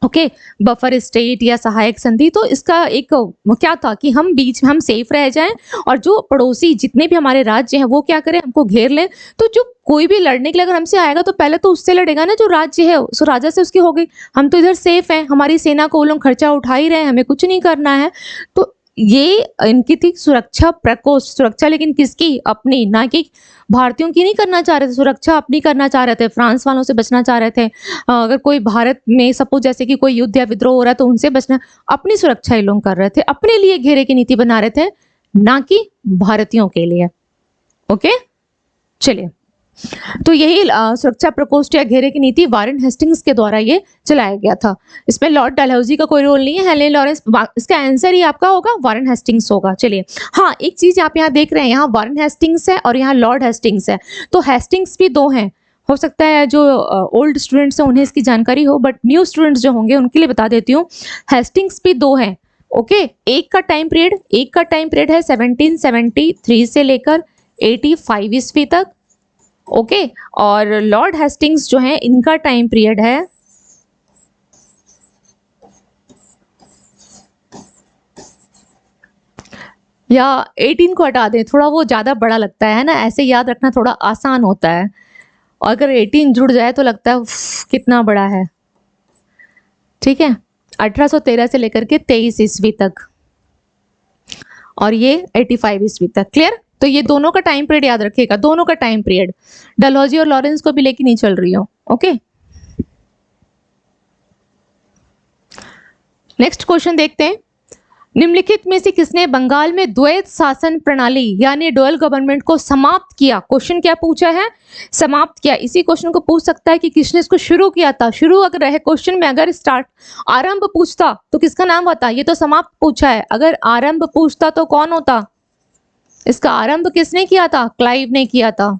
ओके, बफर स्टेट या सहायक संधि, तो इसका एक क्या था कि हम बीच में हम सेफ रह जाएं और जो पड़ोसी जितने भी हमारे राज्य हैं वो क्या करें, हमको घेर लें। तो जो कोई भी लड़ने के लिए अगर हमसे आएगा तो पहले तो उससे लड़ेगा ना जो राज्य है, उस राजा से उसकी हो गई, हम तो इधर सेफ हैं, हमारी सेना को वो लोग खर्चा उठा ही रहे हैं, हमें कुछ नहीं करना है। तो ये इनकी थी सुरक्षा प्रकोष्ठ, सुरक्षा लेकिन किसकी, अपनी, ना कि भारतीयों की नहीं करना चाह रहे थे, सुरक्षा अपनी करना चाह रहे थे, फ्रांस वालों से बचना चाह रहे थे। अगर कोई भारत में सपोज जैसे कि कोई युद्ध या विद्रोह हो रहा है तो उनसे बचना, अपनी सुरक्षा ये लोग कर रहे थे, अपने लिए घेरे की नीति बना रहे थे, ना कि भारतीयों के लिए। ओके, चलिए, तो यही सुरक्षा प्रकोष्ठ या घेरे की नीति वारेन हेस्टिंग्स के द्वारा ये चलाया गया था। इसमें लॉर्ड डलहौजी का कोई रोल नहीं है, हेलेन लॉरेंस, इसका आंसर ही आपका होगा वारेन हेस्टिंग्स होगा। चलिए, हाँ, एक चीज आप यहाँ देख रहे हैं, यहाँ वारेन हेस्टिंग्स है और यहाँ लॉर्ड हेस्टिंग्स है, तो हेस्टिंग्स भी दो हैं। हो सकता है जो ओल्ड स्टूडेंट्स हैं उन्हें इसकी जानकारी हो, बट न्यू स्टूडेंट्स जो होंगे उनके लिए बता देती हूँ, हेस्टिंग्स भी दो हैं। ओके, एक का टाइम पीरियड है 1773 से लेकर 85 ईस्वी तक। ओके, और लॉर्ड हेस्टिंग्स जो है इनका टाइम पीरियड है या 18 को हटा दें, थोड़ा वो ज्यादा बड़ा लगता है ना, ऐसे याद रखना थोड़ा आसान होता है, और अगर 18 जुड़ जाए तो लगता है कितना बड़ा है। ठीक है, 1813 से लेकर के 23 ईस्वी तक, और ये 85 ईस्वी तक। क्लियर? तो ये दोनों का टाइम पीरियड याद रखिएगा, दोनों का टाइम पीरियड, डलहौजी और लॉरेंस को भी लेके नहीं चल रही हो। ओके, नेक्स्ट क्वेश्चन देखते हैं। निम्नलिखित में से किसने बंगाल में द्वैत शासन प्रणाली यानी डुअल गवर्नमेंट को समाप्त किया? क्वेश्चन क्या पूछा है, समाप्त किया। इसी क्वेश्चन को पूछ सकता है कि किसने इसको शुरू किया था। शुरू अगर रहे क्वेश्चन में, अगर स्टार्ट आरंभ पूछता तो किसका नाम होता, ये तो समाप्त पूछा है, अगर आरंभ पूछता तो कौन होता, इसका आरंभ किसने किया था, क्लाइव ने किया था।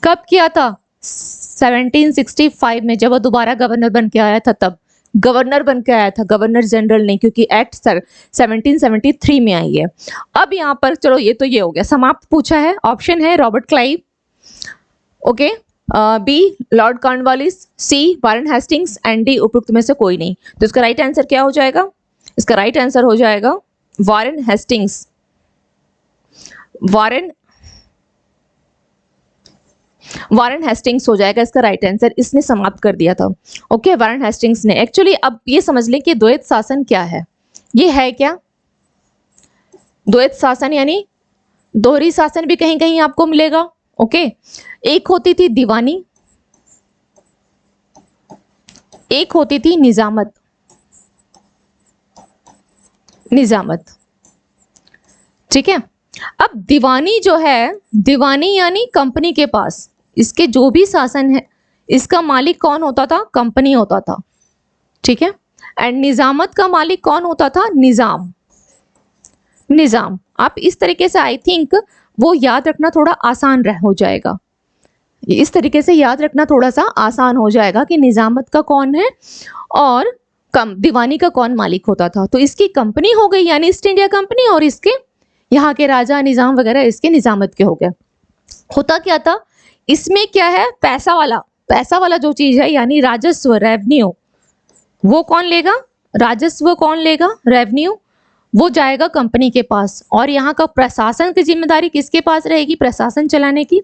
कब किया था, 1765 में, जब वो दोबारा गवर्नर बन के आया था, तब गवर्नर बन के आया था, गवर्नर जनरल नहीं, क्योंकि एक्ट 1773 में आई है। अब यहाँ पर चलो, ये तो ये हो गया, समाप्त पूछा है। ऑप्शन है Robert Clive, okay, B Lord Cornwallis, C Warren Hastings, and D उपयुक्त में से कोई नहीं। तो इसका राइट आंसर क्या हो जाएगा, इसका राइट आंसर हो जाएगा वारेन हेस्टिंग्स। वारेन हेस्टिंग्स हो जाएगा इसका राइट आंसर, इसने समाप्त कर दिया था। ओके, वारेन हेस्टिंग्स ने। एक्चुअली अब ये समझ लें कि द्वैत शासन क्या है, ये है क्या, द्वैत शासन यानी दोहरी शासन भी कहीं कहीं आपको मिलेगा। ओके, एक होती थी दीवानी, एक होती थी निजामत। ठीक है, अब दीवानी जो है, दीवानी यानी कंपनी के पास, इसके जो भी शासन है इसका मालिक कौन होता था, कंपनी होता था। ठीक है, एंड निजामत का मालिक कौन होता था, निजाम। आप इस तरीके से आई थिंक वो याद रखना थोड़ा आसान हो जाएगा, इस तरीके से याद रखना थोड़ा सा आसान हो जाएगा कि निजामत का कौन है और दीवानी का कौन मालिक होता था। तो इसकी कंपनी हो गई यानी ईस्ट इंडिया कंपनी, और इसके यहाँ के राजा निजाम वगैरह इसके निजामत के हो गए। होता क्या था इसमें, क्या है, पैसा वाला जो चीज है यानी राजस्व, रेवेन्यू, वो कौन लेगा, राजस्व कौन लेगा, रेवेन्यू, वो जाएगा कंपनी के पास। और यहाँ का प्रशासन की जिम्मेदारी किसके पास रहेगी, प्रशासन चलाने की।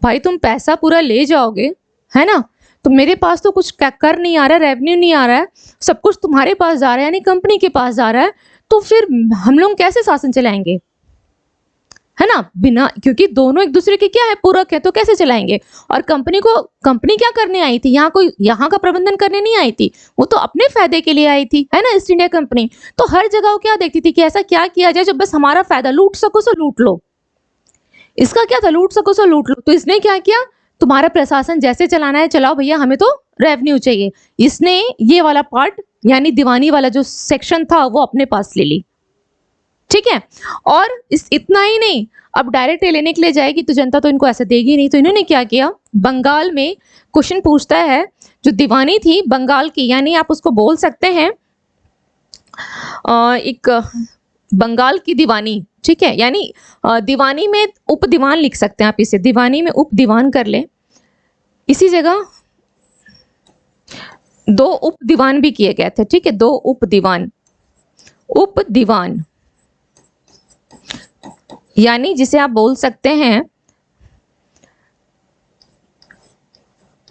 भाई तुम पैसा पूरा ले जाओगे, है ना, तो मेरे पास तो कुछ कर नहीं आ रहा है, रेवेन्यू नहीं आ रहा है, सब कुछ तुम्हारे पास जा रहा है यानी कंपनी के पास जा रहा है, तो फिर हम लोग कैसे शासन चलाएंगे, है ना, बिना, क्योंकि दोनों एक दूसरे के क्या है, पूरक है, तो कैसे चलाएंगे। और कंपनी क्या करने आई थी, यहाँ का प्रबंधन करने नहीं आई थी, वो तो अपने फायदे के लिए आई थी, है ना, ईस्ट इंडिया कंपनी। तो हर जगह वो क्या देखती थी कि ऐसा क्या किया जाए जो बस हमारा फायदा, लूट सको सो लूट लो। इसका क्या था, लूट सको सो लूट लो। तो इसने क्या किया, तुम्हारा प्रशासन जैसे चलाना है चलाओ भैया, हमें तो रेवेन्यू चाहिए। इसने ये वाला पार्ट यानी दीवानी वाला जो सेक्शन था वो अपने पास ले ली, ठीक है। और इतना ही नहीं, अब डायरेक्ट लेने के लिए जाएगी तो जनता तो इनको ऐसे देगी नहीं, तो इन्होंने क्या किया, बंगाल में क्वेश्चन पूछता है, जो दीवानी थी बंगाल की, यानी आप उसको बोल सकते हैं एक बंगाल की दीवानी, ठीक है, यानी दीवानी में उप दीवान लिख सकते हैं आप इसे, दीवानी में उप दीवान कर ले। इसी जगह 2 उप दीवान भी किए गए थे, ठीक है, 2 उप दीवान यानी जिसे आप बोल सकते हैं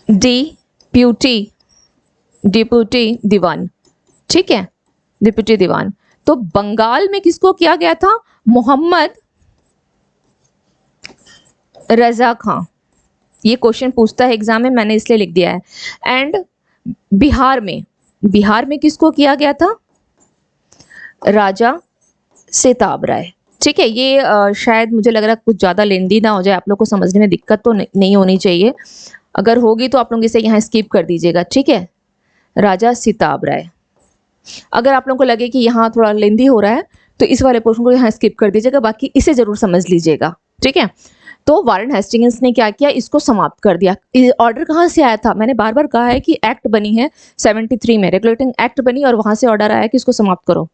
डिप्यूटी दीवान, ठीक है, डिप्यूटी दीवान। तो बंगाल में किसको किया गया था, मोहम्मद रजा खां। ये क्वेश्चन पूछता है एग्जाम में, मैंने इसलिए लिख दिया है। एंड बिहार में किसको किया गया था, राजा सिताब राय, ठीक है। ये शायद मुझे लग रहा है कुछ ज़्यादा लेंदी ना हो जाए, आप लोग को समझने में दिक्कत तो नहीं होनी चाहिए, अगर होगी तो आप लोग इसे यहाँ स्किप कर दीजिएगा, ठीक है। राजा सिताब राय, अगर आप लोगों को लगे कि यहाँ थोड़ा लेंदी हो रहा है तो इस वाले पोर्शन को यहाँ स्किप कर दीजिएगा, बाकी इसे जरूर समझ लीजिएगा, ठीक है। तो वारेन हेस्टिंग्स ने क्या किया, इसको समाप्त कर दिया। ऑर्डर कहाँ से आया था, मैंने बार बार कहा है कि एक्ट बनी है 73 में, रेगुलेटिंग एक्ट बनी और वहां से ऑर्डर आया कि इसको समाप्त करो,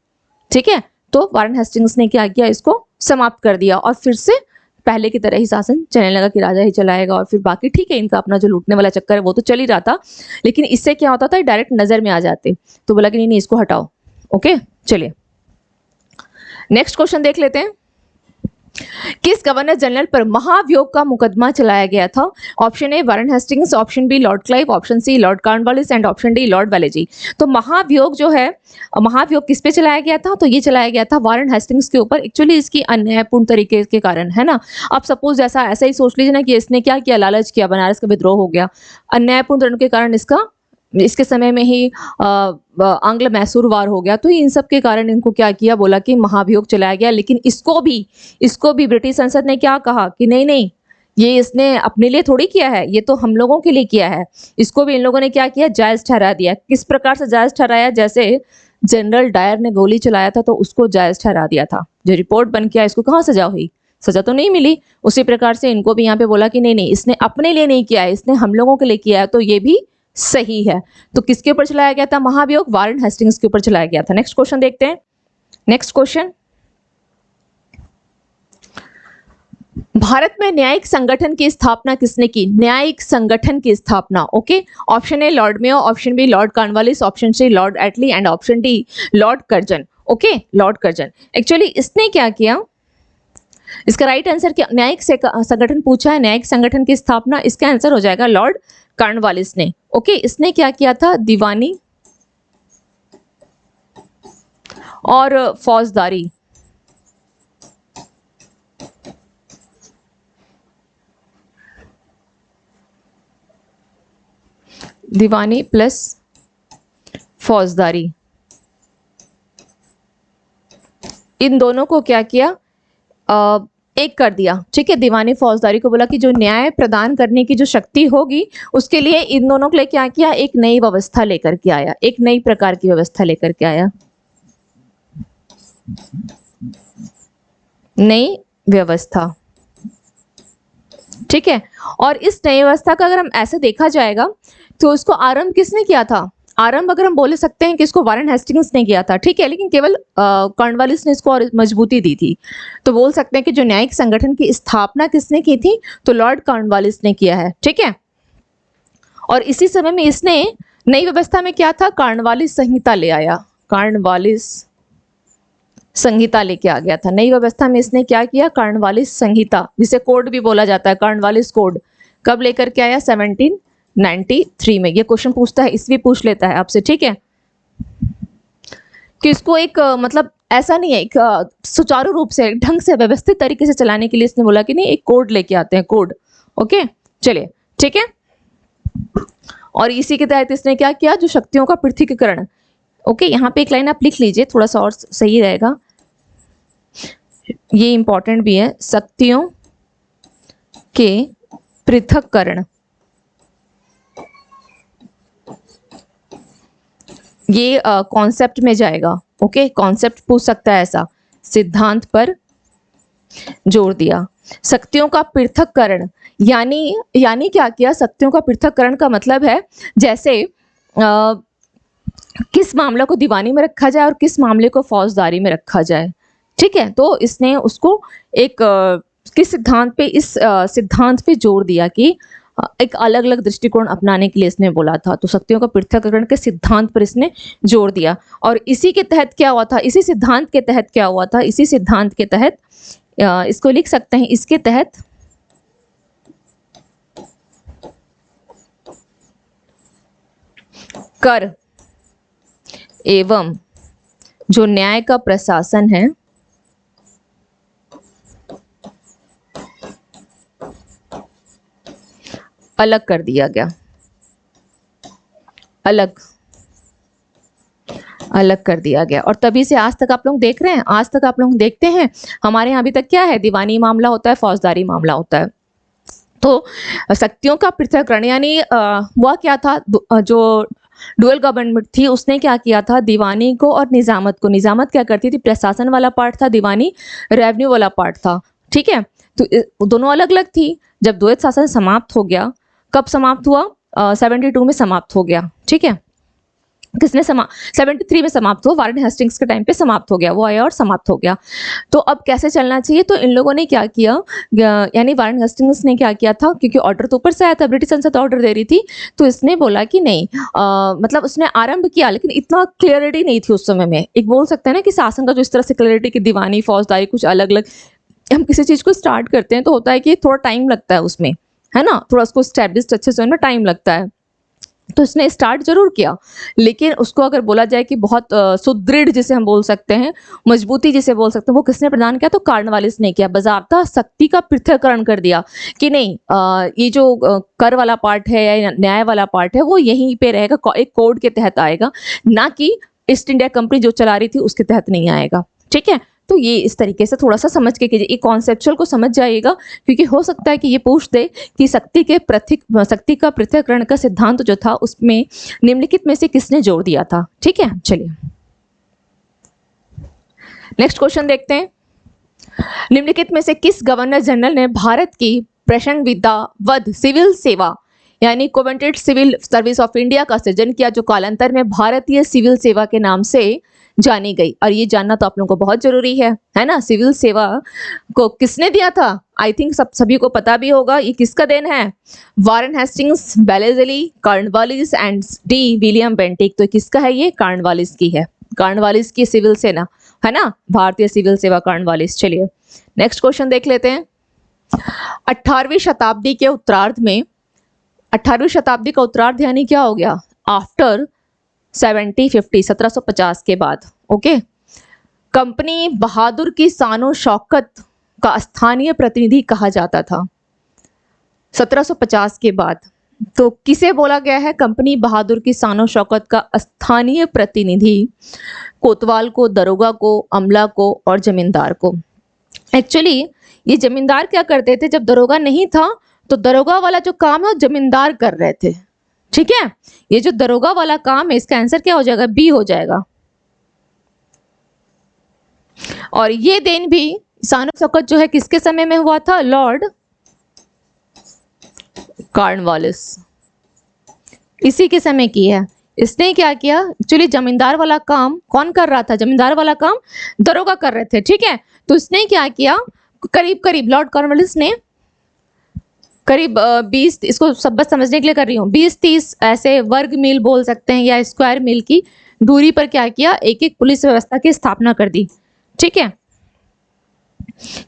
ठीक है। तो वारेन हेस्टिंग्स ने क्या किया, इसको समाप्त कर दिया और फिर से पहले की तरह ही शासन चलने लगा कि राजा ही चलाएगा। और फिर बाकी ठीक है, इनका अपना जो लूटने वाला चक्कर है वो तो चल ही रहा था, लेकिन इससे क्या होता था, डायरेक्ट नजर में आ जाते, तो बोला कि नहीं इसको हटाओ। ओके, चलिए नेक्स्ट क्वेश्चन देख लेते हैं। किस गवर्नर जनरल पर महाभियोग का मुकदमा चलाया गया था? Option A Warren Hastings, option B Lord Clive, option C Lord Cornwallis and option D Lord Wellesley. तो महाभियोग जो है, महाभियोग किस पे चलाया गया था? तो ये चलाया गया था वारेन हेस्टिंग्स के ऊपर। एक्चुअली इसकी अन्यायपूर्ण तरीके के कारण, है ना। आप सपोज ऐसा ही सोच लीजिए ना कि इसने क्या किया, लालच किया, बनारस का विद्रोह हो गया, अन्यायपूर्ण तरीके के कारण इसके समय में ही आंग्ल मैसूर वार हो गया, तो इन सब के कारण इनको क्या किया, बोला कि महाभियोग चलाया गया। लेकिन इसको भी ब्रिटिश संसद ने क्या कहा कि नहीं, ये इसने अपने लिए थोड़ी किया है, ये तो हम लोगों के लिए किया है। इसको भी इन लोगों ने क्या किया, जायज ठहरा दिया। किस प्रकार से जायज ठहराया, जैसे जनरल डायर ने गोली चलाया था तो उसको जायज ठहरा दिया था। जो रिपोर्ट बन के आया, इसको कहाँ सजा हुई, सजा तो नहीं मिली। उसी प्रकार से इनको भी यहाँ पे बोला कि नहीं, इसने अपने लिए नहीं किया है, इसने हम लोगों के लिए किया है, तो ये भी सही है। तो किसके ऊपर चलाया गया था महाभियोग? वारेन हेस्टिंग्स के ऊपर चलाया गया था। नेक्स्ट क्वेश्चन देखते हैं। नेक्स्ट क्वेश्चन, भारत में न्यायिक संगठन की स्थापना किसने की? न्यायिक संगठन की स्थापना, okay. Option A Lord Mayo, option B Lord Cornwallis, option C Lord Attlee and option D Lord Curzon, okay, Lord Curzon. Actually इसने क्या किया, इसका राइट आंसर क्या, न्यायिक संगठन पूछा है, न्यायिक संगठन की स्थापना, इसका आंसर हो जाएगा लॉर्ड कॉर्नवालिस ने, ओके। इसने क्या किया था, दीवानी और फौजदारी, दीवानी प्लस फौजदारी, इन दोनों को क्या किया, एक कर दिया, ठीक है। दीवानी फौजदारी को बोला कि जो न्याय प्रदान करने की जो शक्ति होगी उसके लिए इन दोनों के लिए क्या किया, एक नई व्यवस्था लेकर के आया, एक नई प्रकार की व्यवस्था लेकर के आया। नई व्यवस्था, ठीक है। और इस नई व्यवस्था का अगर हम ऐसे देखा जाएगा तो इसको आरंभ किसने किया था? आरंभ अगर हम बोल सकते हैं कि इसको वारेन हेस्टिंग्स ने किया था, ठीक है, लेकिन केवल कॉर्नवालिस ने इसको और मजबूती दी थी। तो बोल सकते हैं कि जो न्यायिक संगठन की स्थापना किसने की थी? तो लॉर्ड कॉर्नवालिस ने किया है, ठीक है। और इसी समय में इसने नई व्यवस्था में क्या था? कॉर्नवालिस संहिता ले आया, कॉर्नवालिस संहिता लेके आ गया था। नई व्यवस्था में इसने क्या किया? कॉर्नवालिस संहिता, जिसे कोड भी बोला जाता है, कॉर्नवालिस कोड। कब लेकर के आया? 1793 में। ये क्वेश्चन पूछता है, इसलिए पूछ लेता है आपसे, ठीक है, कि इसको एक मतलब ऐसा नहीं है, एक सुचारू रूप से ढंग से व्यवस्थित तरीके से चलाने के लिए इसने बोला कि नहीं, एक कोड लेके आते हैं, कोड। ओके, चलिए, ठीक है। और इसी के तहत इसने क्या किया? जो शक्तियों का पृथकीकरण। ओके, यहाँ पे एक लाइन आप लिख लीजिए, थोड़ा सा और सही रहेगा, ये इंपॉर्टेंट भी है। शक्तियों के पृथक्करण, ये कॉन्सेप्ट में जाएगा। ओके, कॉन्सेप्ट पूछ सकता है ऐसा, सिद्धांत पर जोर दिया। शक्तियों का पृथक्करण यानी क्या किया? शक्तियों का पृथक्करण का मतलब है जैसे किस मामले को दीवानी में रखा जाए और किस मामले को फौजदारी में रखा जाए, ठीक है। तो इसने उसको एक किस सिद्धांत पे, इस सिद्धांत पे जोर दिया कि एक अलग अलग दृष्टिकोण अपनाने के लिए इसने बोला था। तो शक्तियों का पृथक्करण के सिद्धांत पर इसने जोर दिया। और इसी के तहत क्या हुआ था? इसी सिद्धांत के तहत क्या हुआ था? इसी सिद्धांत के तहत इसको लिख सकते हैं, इसके तहत कर एवं जो न्याय का प्रशासन है, अलग कर दिया गया, अलग कर दिया गया। और तभी से आज तक आप लोग देख रहे हैं, आज तक आप लोग देखते हैं हमारे यहाँ अभी तक क्या है? दीवानी मामला होता है, फौजदारी मामला होता है। तो शक्तियों का पृथक्करण यानी वह क्या था? जो डुअल गवर्नमेंट थी उसने क्या किया था? दीवानी को और निजामत को, निजामत क्या करती थी? प्रशासन वाला पार्ट था, दीवानी रेवेन्यू वाला पार्ट था, ठीक है। तो दोनों अलग अलग थी। जब द्वैत शासन समाप्त हो गया, कब समाप्त हुआ? 72 में समाप्त हो गया, ठीक है। किसने 73 में समाप्त हुआ, वारेन हेस्टिंग्स के टाइम पे समाप्त हो गया, वो आया और समाप्त हो गया। तो अब कैसे चलना चाहिए? तो इन लोगों ने क्या किया, यानी वारेन हेस्टिंग्स ने क्या किया था, क्योंकि ऑर्डर तो ऊपर से आया था, ब्रिटिश संसद ऑर्डर दे रही थी, तो इसने बोला कि नहीं, मतलब उसने आरंभ किया, लेकिन इतना क्लियरिटी नहीं थी उस समय में। एक बोल सकते हैं ना कि शासन का जो इस तरह से क्लियरिटी की दीवानी फौजदारी कुछ अलग अलग, हम किसी चीज को स्टार्ट करते हैं तो होता है कि थोड़ा टाइम लगता है उसमें, है ना, थोड़ा उसको स्टैब्लिश अच्छे से में टाइम लगता है। तो इसने स्टार्ट जरूर किया, लेकिन उसको अगर बोला जाए कि बहुत सुदृढ़ जिसे हम बोल सकते हैं, मजबूती जिसे बोल सकते हैं, वो किसने प्रदान किया? तो कॉर्नवालिस ने किया। बजाबता शक्ति का पृथक्करण कर दिया कि नहीं, ये जो कर वाला पार्ट है या न्याय वाला पार्ट है वो यहीं पे रहेगा, एक कोड के तहत आएगा, ना कि ईस्ट इंडिया कंपनी जो चला रही थी उसके तहत नहीं आएगा, ठीक है। तो ये इस तरीके से थोड़ा सा समझ के कीजिए, ये कॉन्सेप्चुअल को समझ जाइएगा, क्योंकि हो सकता है कि ये पूछ दे कि शक्ति का पृथक्करण का सिद्धांत जो था उसमें निम्नलिखित में से किसने जोड़ दिया था, ठीक है। चलिए नेक्स्ट क्वेश्चन देखते हैं। निम्नलिखित में से किस गवर्नर जनरल ने भारत की प्रसंविधावध सिविल सेवा यानी कोवेंटेड सिविल सर्विस ऑफ इंडिया का सृजन किया, जो कालांतर में भारतीय सिविल सेवा के नाम से जानी गई? और ये जानना तो आप लोगों को बहुत जरूरी है ना। सिविल सेवा को किसने दिया था? आई थिंक सभी को पता भी होगा, ये किसका देन है? वारेन हेस्टिंग्स, बेलेजली, Cornwallis and D William Bentinck. तो किसका है? ये कॉर्नवालिस की है, कॉर्नवालिस की सिविल सेना, है ना, भारतीय सिविल सेवा कॉर्नवालिस। चलिए नेक्स्ट क्वेश्चन देख लेते हैं। 18वीं शताब्दी के उत्तरार्ध में, 18वीं शताब्दी का उत्तरार्ध यानी क्या हो गया? आफ्टर 1750 के बाद। ओके, कंपनी बहादुर की शानो शौकत का स्थानीय प्रतिनिधि कहा जाता था 1750 के बाद। तो किसे बोला गया है कंपनी बहादुर की शानो शौकत का स्थानीय प्रतिनिधि? कोतवाल को, दरोगा को, अमला को और जमींदार को। एक्चुअली ये जमींदार क्या करते थे, जब दरोगा नहीं था तो दरोगा वाला जो काम है वो जमींदार कर रहे थे, ठीक है। ये जो दरोगा वाला काम है इसका आंसर क्या हो जाएगा? बी हो जाएगा। और ये देन भी शान शौकत जो है किसके समय में हुआ था? लॉर्ड कॉर्नवालिस, इसी के समय की है। इसने क्या किया? एक्चुअली जमींदार वाला काम कौन कर रहा था? जमींदार वाला काम दरोगा कर रहे थे, ठीक है। तो इसने क्या किया, करीब करीब लॉर्ड कॉर्नवालिस ने करीब 20, इसको सब बस समझने के लिए कर रही हूँ, 20-30 ऐसे वर्ग मील बोल सकते हैं या स्क्वायर मील की दूरी पर क्या किया, एक एक पुलिस व्यवस्था की स्थापना कर दी, ठीक है।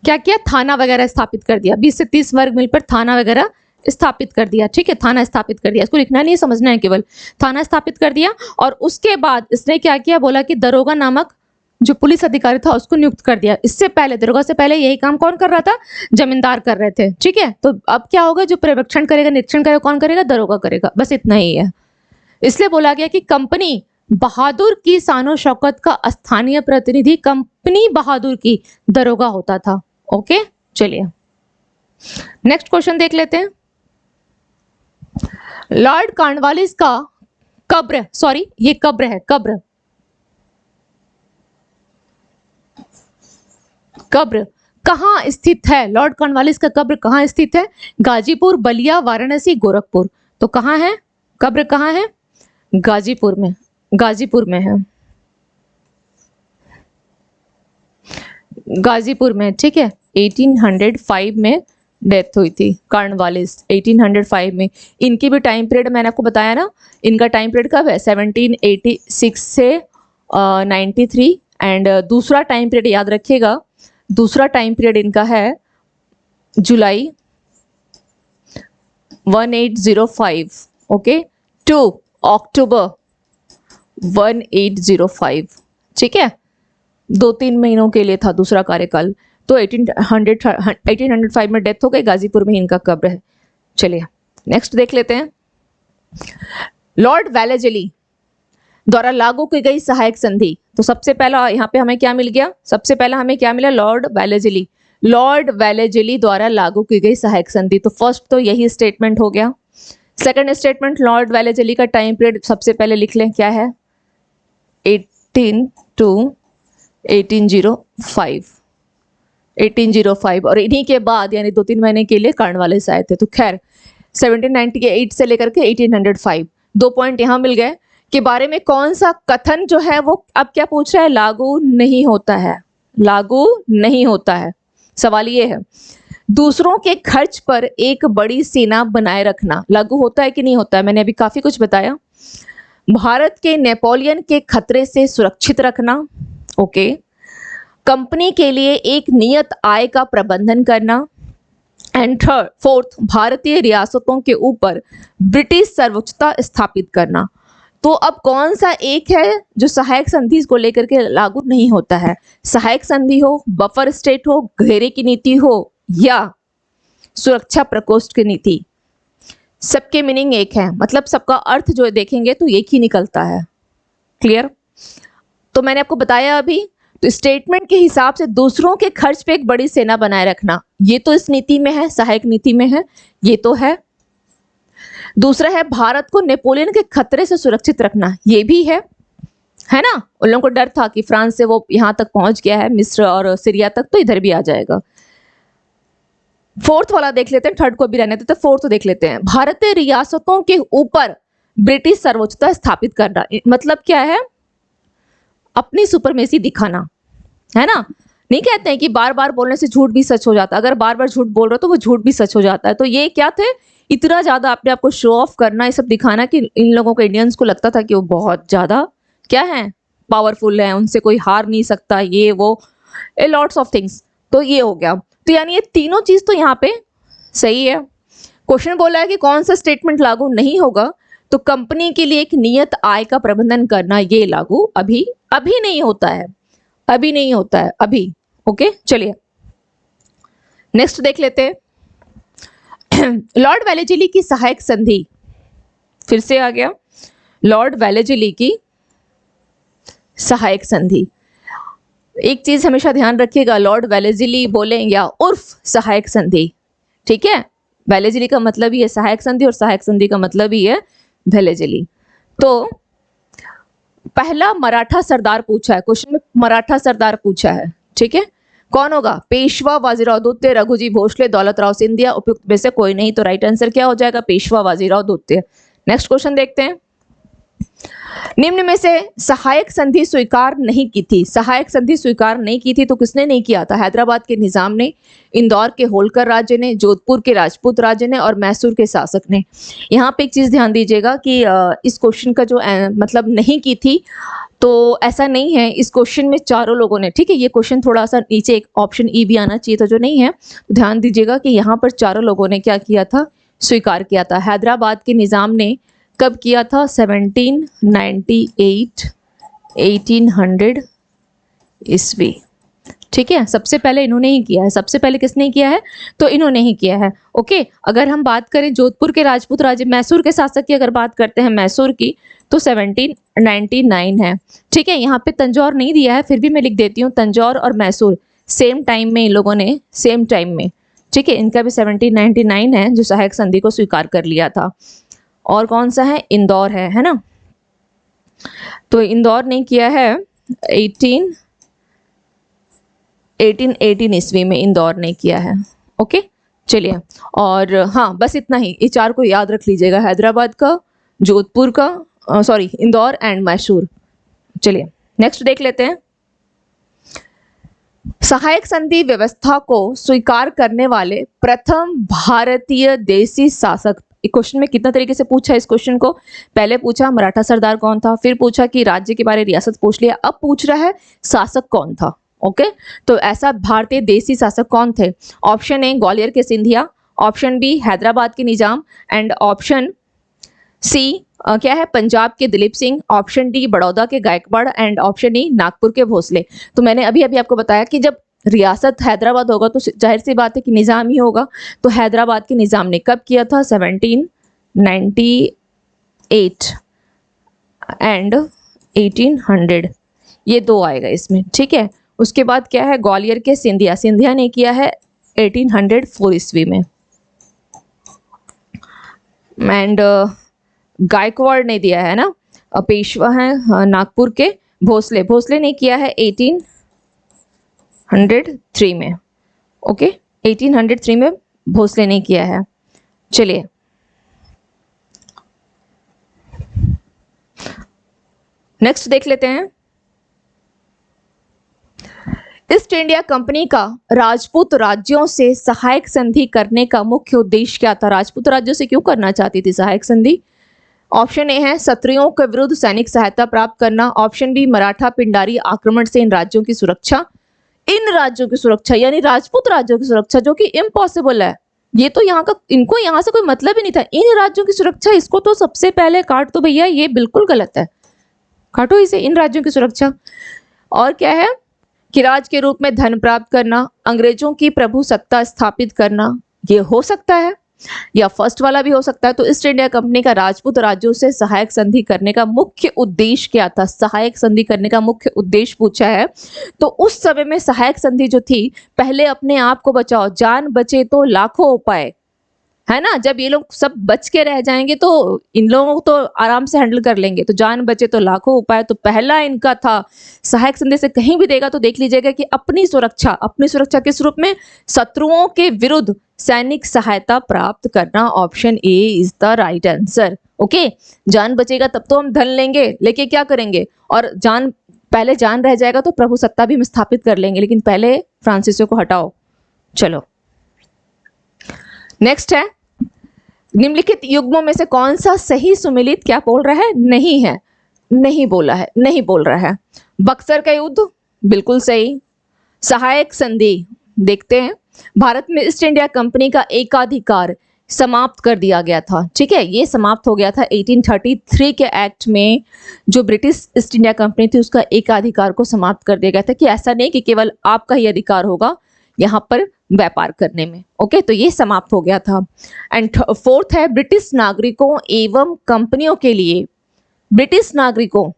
क्या किया? थाना वगैरह स्थापित कर दिया, 20 से 30 वर्ग मील पर थाना वगैरह स्थापित कर दिया, ठीक है। थाना स्थापित कर दिया, इसको लिखना नहीं समझना है, केवल थाना स्थापित कर दिया। और उसके बाद इसने क्या किया, बोला कि दरोगा नामक जो पुलिस अधिकारी था उसको नियुक्त कर दिया। इससे पहले, दरोगा से पहले यही काम कौन कर रहा था? जमींदार कर रहे थे, ठीक है। तो अब क्या होगा, जो पर्यवेक्षण करेगा, निरीक्षण करेगा, कौन करेगा? दरोगा करेगा, बस इतना ही है। इसलिए बोला गया कि कंपनी बहादुर की शानो शौकत का स्थानीय प्रतिनिधि कंपनी बहादुर की दरोगा होता था। ओके, चलिए नेक्स्ट क्वेश्चन देख लेते हैं। लॉर्ड कॉर्नवालिस का कब्र, सॉरी ये कब्र है, कब्र कहाँ स्थित है? लॉर्ड कॉर्नवालिस का कब्र कहाँ स्थित है? गाजीपुर, बलिया, वाराणसी, गोरखपुर। तो कहाँ है कब्र? कहाँ है? गाजीपुर में, गाजीपुर में है, गाजीपुर में, ठीक है। 1805 में डेथ हुई थी कॉर्नवालिस, 1805 में। इनकी भी टाइम पीरियड मैंने आपको बताया ना, इनका टाइम पीरियड कब है? 1786 से 93। एंड दूसरा टाइम पीरियड याद रखिएगा, दूसरा टाइम पीरियड इनका है जुलाई 1805, ओके, टू अक्टूबर 1805, ठीक है। 2-3 महीनों के लिए था दूसरा कार्यकाल। तो 1805 में डेथ हो गई, गाजीपुर में इनका कब्र है। चलिए नेक्स्ट देख लेते हैं। लॉर्ड वेलेजली द्वारा लागू की गई सहायक संधि। तो सबसे पहला यहाँ पे हमें क्या मिल गया? सबसे पहला हमें क्या मिला? लॉर्ड वेलेजली, लॉर्ड वेलेजली द्वारा लागू की गई सहायक संधि। तो फर्स्ट तो यही स्टेटमेंट हो गया। सेकंड स्टेटमेंट, लॉर्ड वेलेजली का टाइम पीरियड सबसे पहले लिख लें, क्या है? 18 to 1805, और इन्हीं के बाद यानी 2-3 महीने के लिए कॉर्नवालिस आए थे। तो खैर 1798 से लेकर के 1805, 2 पॉइंट यहाँ मिल गए। के बारे में कौन सा कथन जो है वो अब क्या पूछ रहा है? लागू नहीं होता है, लागू नहीं होता है। सवाल ये है, दूसरों के खर्च पर एक बड़ी सेना बनाए रखना लागू होता है कि नहीं होता है? मैंने अभी काफी कुछ बताया। भारत के नेपोलियन के खतरे से सुरक्षित रखना, ओके। कंपनी के लिए एक नियत आय का प्रबंधन करना, एंड फोर्थ, भारतीय रियासतों के ऊपर ब्रिटिश सर्वोच्चता स्थापित करना। तो अब कौन सा एक है जो सहायक संधि को लेकर के लागू नहीं होता है? सहायक संधि हो, बफर स्टेट हो, घेरे की नीति हो, या सुरक्षा प्रकोष्ठ की नीति, सबके मीनिंग एक है, मतलब सबका अर्थ जो देखेंगे तो एक ही निकलता है। क्लियर? तो मैंने आपको बताया अभी, तो स्टेटमेंट के हिसाब से दूसरों के खर्च पे एक बड़ी सेना बनाए रखना, ये तो इस नीति में है, सहायक नीति में है, ये तो है। दूसरा है भारत को नेपोलियन के खतरे से सुरक्षित रखना, ये भी है ना। उन लोगों को डर था कि फ्रांस से वो यहां तक पहुंच गया है, मिस्र और सीरिया तक, तो इधर भी आ जाएगा। फोर्थ वाला देख लेते हैं, थर्ड को भी रहने देते, फोर्थ देख लेते हैं। भारतीय रियासतों के ऊपर ब्रिटिश सर्वोच्चता स्थापित करना, मतलब क्या है? अपनी सुपरमेसी दिखाना, है ना। नहीं कहते हैं कि बार बार बोलने से झूठ भी सच हो जाता है, अगर बार बार झूठ बोल रहे हो तो वो झूठ भी सच हो जाता है। तो ये क्या थे? इतना ज्यादा अपने आप को शो ऑफ करना, ये सब दिखाना कि इन लोगों को, इंडियंस को लगता था कि वो बहुत ज्यादा क्या है, पावरफुल है, उनसे कोई हार नहीं सकता, ये वो ए लॉट्स ऑफ थिंग्स। तो ये हो गया। तो यानी ये तीनों चीज तो यहाँ पे सही है। क्वेश्चन बोला है कि कौन सा स्टेटमेंट लागू नहीं होगा, तो कंपनी के लिए एक नियत आय का प्रबंधन करना, ये लागू अभी नहीं होता है, अभी नहीं होता है अभी। ओके, चलिए नेक्स्ट देख लेते हैं। लॉर्ड वेलेजली की सहायक संधि, फिर से आ गया, लॉर्ड वेलेजली की सहायक संधि। एक चीज हमेशा ध्यान रखिएगा, लॉर्ड वेलेजली बोले या उर्फ सहायक संधि, ठीक है। वेलेजली का मतलब ही है सहायक संधि, और सहायक संधि का मतलब ही है वेलेजली। तो पहला मराठा सरदार पूछा है क्वेश्चन में, मराठा सरदार पूछा है, ठीक है। कौन होगा? पेशवा बाजीराव द्वितीय, रघुजी भोसले, दौलतराव सिंधिया, उपयुक्त में से कोई नहीं। तो राइट आंसर क्या हो जाएगा? पेशवा बाजीराव द्वितीय। नेक्स्ट क्वेश्चन देखते हैं। निम्न में से सहायक संधि स्वीकार नहीं की थी। सहायक संधि स्वीकार नहीं की थी तो किसने नहीं किया था? हैदराबाद के निजाम ने, इंदौर के होलकर राज्य ने, जोधपुर के राजपूत राज्य ने और मैसूर के शासक ने। यहाँ पे एक चीज ध्यान दीजिएगा कि इस क्वेश्चन का जो मतलब नहीं की थी, तो ऐसा नहीं है। इस क्वेश्चन में चारों लोगों ने, ठीक है, ये क्वेश्चन थोड़ा सा नीचे एक ऑप्शन ई भी आना चाहिए था जो नहीं है, तो ध्यान दीजिएगा कि यहाँ पर चारों लोगों ने क्या किया था? स्वीकार किया था। हैदराबाद के निजाम ने कब किया था? 1798 1800 ईस्वी, ठीक है। सबसे पहले इन्होंने ही किया है। सबसे पहले किसने किया है? तो इन्होंने ही किया है। ओके, अगर हम बात करें जोधपुर के राजपूत राज्य, मैसूर के शासक की अगर बात करते हैं मैसूर की, तो 1799 है, ठीक है। यहाँ पे तंजौर नहीं दिया है, फिर भी मैं लिख देती हूँ तंजौर और मैसूर सेम टाइम में इन लोगों ने, सेम टाइम में, ठीक है, इनका भी 1799 है जो सहायक संधि को स्वीकार कर लिया था। और कौन सा है? इंदौर है ना। तो इंदौर ने किया है 1818 ईस्वी में इंदौर ने किया है। ओके, चलिए। और हाँ, बस इतना ही, ये चार को याद रख लीजिएगा, हैदराबाद का, जोधपुर का, सॉरी इंदौर एंड मैसूर। चलिए नेक्स्ट देख लेते हैं। सहायक संधि व्यवस्था को स्वीकार करने वाले प्रथम भारतीय देसी शासक। क्वेश्चन में कितना तरीके से पूछा इस क्वेश्चन को? पहले पूछा मराठा सरदार कौन था, फिर पूछा कि राज्य के बारे रियासत पूछ लिया, अब पूछ रहा है शासक कौन था। ओके, तो ऐसा भारतीय देसी शासक कौन थे? ऑप्शन ए ग्वालियर के सिंधिया, ऑप्शन बी हैदराबाद के निजाम, एंड ऑप्शन सी क्या है? पंजाब के दिलीप सिंह, ऑप्शन डी बड़ौदा के Gaekwad, and option E Nagpur के भोसले। तो मैंने अभी अभी आपको बताया कि जब रियासत हैदराबाद होगा तो जाहिर सी बात है कि निजाम ही होगा। तो हैदराबाद के निजाम ने कब किया था? 1798 एंड 1800, ये दो आएगा इसमें, ठीक है। उसके बाद क्या है? ग्वालियर के सिंधिया, सिंधिया ने किया है 1804 ईस्वी में, एंड गायकवाड़ ने दिया है ना, पेशवा है नागपुर के, भोसले, भोसले ने किया है 1803 में। ओके, 1803 में भोसले ने किया है। चलिए नेक्स्ट देख लेते हैं। ईस्ट इंडिया कंपनी का राजपूत राज्यों से सहायक संधि करने का मुख्य उद्देश्य क्या था? राजपूत राज्यों से क्यों करना चाहती थी सहायक संधि? ऑप्शन ए है क्षत्रियों के विरुद्ध सैनिक सहायता प्राप्त करना, ऑप्शन बी मराठा पिंडारी आक्रमण से इन राज्यों की सुरक्षा, इन राज्यों की सुरक्षा यानी राजपूत राज्यों की सुरक्षा, जो कि इम्पॉसिबल है। ये तो यहाँ का, इनको यहाँ से कोई मतलब ही नहीं था। इन राज्यों की सुरक्षा, इसको तो सबसे पहले काट दो भैया, ये बिल्कुल गलत है, काटो इसे, इन राज्यों की सुरक्षा। और क्या है कि राज के रूप में धन प्राप्त करना, अंग्रेजों की प्रभु सत्ता स्थापित करना, ये हो सकता है, या फर्स्ट वाला भी हो सकता है। तो ईस्ट इंडिया कंपनी का राजपूत राज्यों से सहायक संधि करने का मुख्य उद्देश्य क्या था? सहायक संधि करने का मुख्य उद्देश्य पूछा है। तो उस समय में सहायक संधि जो थी, पहले अपने आप को बचाओ, जान बचे तो लाखों उपाय, है ना। जब ये लोग सब बच के रह जाएंगे तो इन लोगों को तो आराम से हैंडल कर लेंगे, तो जान बचे तो लाखों उपाय। तो पहला इनका था सहायक संधि से कहीं भी देगा तो देख लीजिएगा कि अपनी सुरक्षा, अपनी सुरक्षा किस रूप में? शत्रुओं के विरुद्ध सैनिक सहायता प्राप्त करना। Option A is the right answer. Okay, जान बचेगा तब तो हम धन लेंगे, लेके क्या करेंगे? और जान, पहले जान रह जाएगा तो प्रभु सत्ता भी हम स्थापित कर लेंगे, लेकिन पहले फ्रांसीसियों को हटाओ। चलो नेक्स्ट है, निम्नलिखित युग्मों में से कौन सा सही सुमेलित क्या बोल रहा है? नहीं है, नहीं बोला है, नहीं बोल रहा है। बक्सर का युद्ध बिल्कुल सही। सहायक संधि देखते हैं, भारत में ईस्ट इंडिया कंपनी का एकाधिकार समाप्त कर दिया गया था, ठीक है, ये समाप्त हो गया था 1833 के एक्ट में। जो ब्रिटिश ईस्ट इंडिया कंपनी थी उसका एकाधिकार को समाप्त कर दिया गया था कि ऐसा नहीं कि केवल आपका ही अधिकार होगा यहाँ पर व्यापार करने में। ओके, तो ये समाप्त हो गया था। एंड फोर्थ है, ब्रिटिश नागरिकों एवं कंपनियों के लिए, ब्रिटिश नागरिकों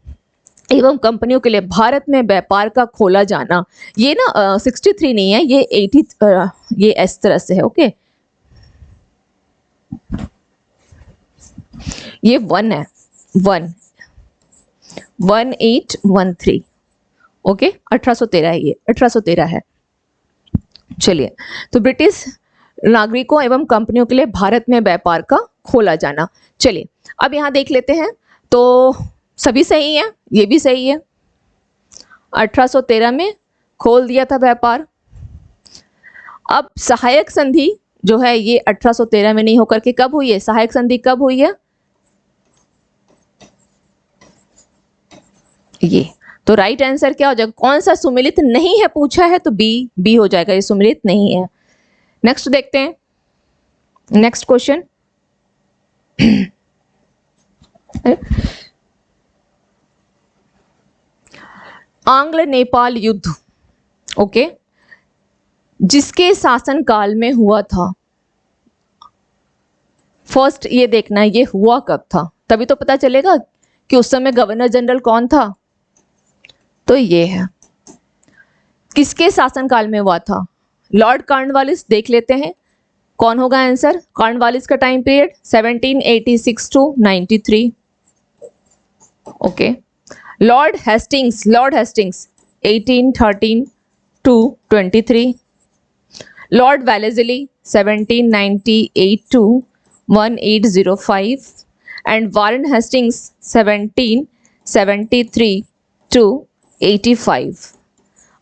एवं कंपनियों के लिए भारत में व्यापार का खोला जाना। ये ना 63 नहीं है, ये 80, ये इस तरह से है। ओके, ये 1 है, 1813। ओके, 1813 है, ये 1813 है। चलिए, तो ब्रिटिश नागरिकों एवं कंपनियों के लिए भारत में व्यापार का खोला जाना। चलिए अब यहाँ देख लेते हैं, तो सभी सही है, ये भी सही है। 1813 में खोल दिया था व्यापार। अब सहायक संधि जो है ये 1813 में नहीं होकर के कब हुई है? सहायक संधि कब हुई है? ये तो राइट आंसर क्या हो जाएगा? कौन सा सुमिलित नहीं है पूछा है, तो बी हो जाएगा, ये सुमिलित नहीं है। नेक्स्ट देखते हैं, नेक्स्ट क्वेश्चन। आंग्ल नेपाल युद्ध, ओके, जिसके शासन काल में हुआ था। फर्स्ट ये देखना है ये हुआ कब था, तभी तो पता चलेगा कि उस समय गवर्नर जनरल कौन था। तो ये है, किसके शासन काल में हुआ था? Lord Cornwallis. देख लेते हैं कौन होगा आंसर। कॉर्नवालिस का time period 1786 to 93। Okay. Lord Hastings 1813 to 23। Lord Wellesley 1798 to 1805 and Warren Hastings 1773 to 85।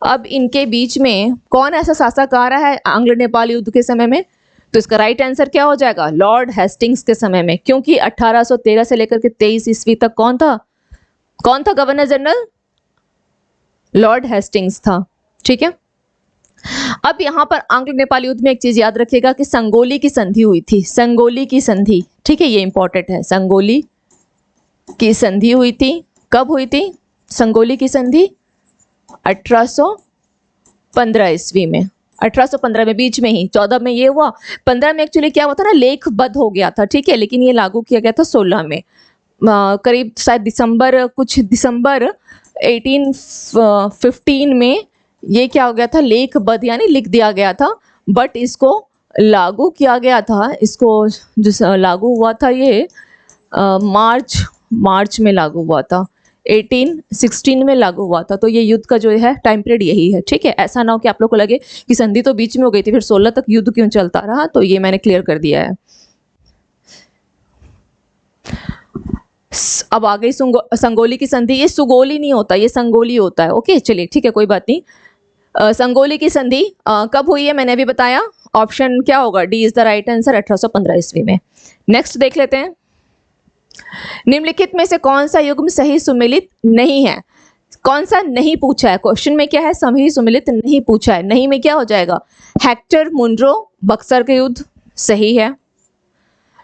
अब इनके बीच में कौन ऐसा शासक आ रहा है आंग्ल नेपाल युद्ध के समय में? तो इसका राइट आंसर क्या हो जाएगा? लॉर्ड हेस्टिंग्स के समय में, क्योंकि 1813 से लेकर के 23 ईस्वी तक कौन था गवर्नर जनरल? लॉर्ड हेस्टिंग्स था। ठीक है। अब यहां पर आंग्ल नेपाल युद्ध में एक चीज याद रखिएगा कि संगोली की संधि हुई थी। संगोली की संधि, ठीक है, ये इंपॉर्टेंट है। संगोली की संधि हुई थी। कब हुई थी संगोली की संधि? 1815 ईस्वी में। 1815 में, बीच में ही 14 में ये हुआ। 15 में एक्चुअली क्या हुआ था ना, लेखबद्ध हो गया था, ठीक है, लेकिन ये लागू किया गया था 16 में, करीब शायद दिसंबर 1815 में ये क्या हो गया था, लेखबद्ध यानी लिख दिया गया था। बट इसको लागू किया गया था, इसको जो लागू हुआ था ये मार्च में लागू हुआ था, 1816 में लागू हुआ था। तो ये युद्ध का जो है टाइम पीरियड यही है। ठीक है, ऐसा ना हो कि आप लोग को लगे कि संधि तो बीच में हो गई थी फिर 16 तक युद्ध क्यों चलता रहा, तो ये मैंने क्लियर कर दिया है। अब आ गई संगोली की संधि। ये सुगोली नहीं होता, ये संगोली होता है। ओके, चलिए ठीक है, कोई बात नहीं। संगोली की संधि कब हुई है मैंने अभी बताया। ऑप्शन क्या होगा? D is the right answer, 1815 ईस्वी में। नेक्स्ट देख लेते हैं, निम्नलिखित में से कौन सा युग्म सही सुमेलित नहीं है? कौन सा नहीं पूछा है क्वेश्चन में, क्या है? सही सुमेलित नहीं पूछा है। नहीं में क्या हो जाएगा? हेक्टर मुनरो बक्सर के युद्ध, सही है।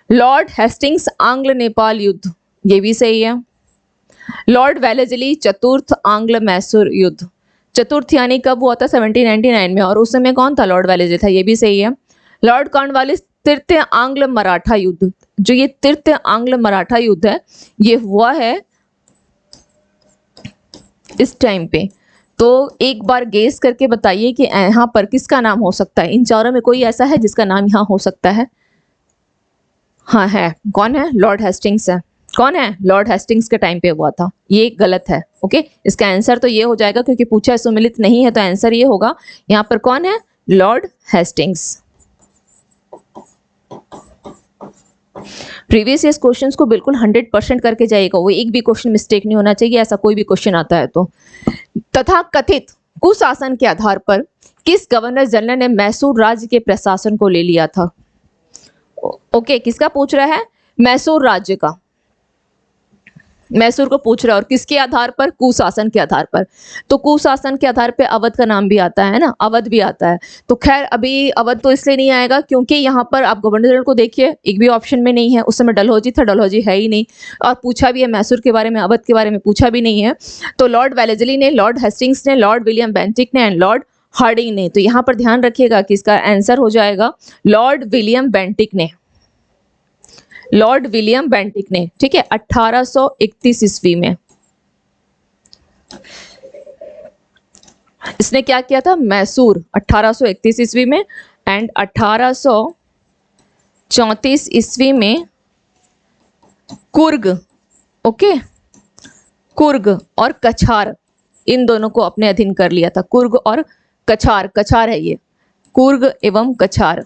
लॉर्ड हेस्टिंग्स आंग्ल नेपाल युद्ध, ये भी सही है। लॉर्ड वेलेस्ली चतुर्थ आंग्ल मैसूर युद्ध, चतुर्थ यानी कब हुआ था? 1799 में, और उस समय कौन था? लॉर्ड वेलेस्ली था, ये भी सही है। लॉर्ड कॉर्नवालिस तृतीय आंग्ल मराठा युद्ध, जो ये तृतीय आंग्ल मराठा युद्ध है ये हुआ है इस टाइम पे। तो एक बार गेस करके बताइए कि यहाँ पर किसका नाम हो सकता है। इन चारों में कोई ऐसा है जिसका नाम यहाँ हो सकता है? हाँ है। कौन है? लॉर्ड हेस्टिंग्स है। कौन है? लॉर्ड हेस्टिंग्स के टाइम पे हुआ था। ये गलत है। ओके, इसका आंसर तो ये हो जाएगा, क्योंकि पूछा है सुमिलित नहीं है, तो आंसर ये होगा। यहाँ पर कौन है? Lord Hastings. Previous year questions को बिल्कुल 100% करके जाइएगा, वो एक भी क्वेश्चन मिस्टेक नहीं होना चाहिए, ऐसा कोई भी क्वेश्चन आता है तो। तथा कथित कुशासन के आधार पर किस गवर्नर जनरल ने मैसूर राज्य के प्रशासन को ले लिया था? ओके, किसका पूछ रहा है? मैसूर राज्य का, मैसूर को पूछ रहा है। और किसके आधार पर? कुशासन के आधार पर। तो कुशासन के आधार पे अवध का नाम भी आता है ना, अवध भी आता है। तो खैर अभी अवध तो इसलिए नहीं आएगा क्योंकि यहाँ पर आप गवर्नर जनरल को देखिए, एक भी ऑप्शन में नहीं है। उस समय डलहौजी था, डलहौजी है ही नहीं, और पूछा भी है मैसूर के बारे में, अवध के बारे में पूछा भी नहीं है। तो लॉर्ड वेलेस्ली ने, लॉर्ड हेस्टिंग्स ने, लॉर्ड विलियम बेंटिक ने एंड लॉर्ड हार्डिंग ने। तो यहाँ पर ध्यान रखिएगा कि इसका आंसर हो जाएगा लॉर्ड विलियम बेंटिक ने, लॉर्ड विलियम बेंटिक ने। ठीक है, 1831 ईस्वी में इसने क्या किया था? मैसूर 1831 ईस्वी में, एंड 1834 ईस्वी में कुर्ग, ओके, कुर्ग और कछार, इन दोनों को अपने अधीन कर लिया था। कुर्ग और कछार, कछार है ये, कुर्ग एवं कछार,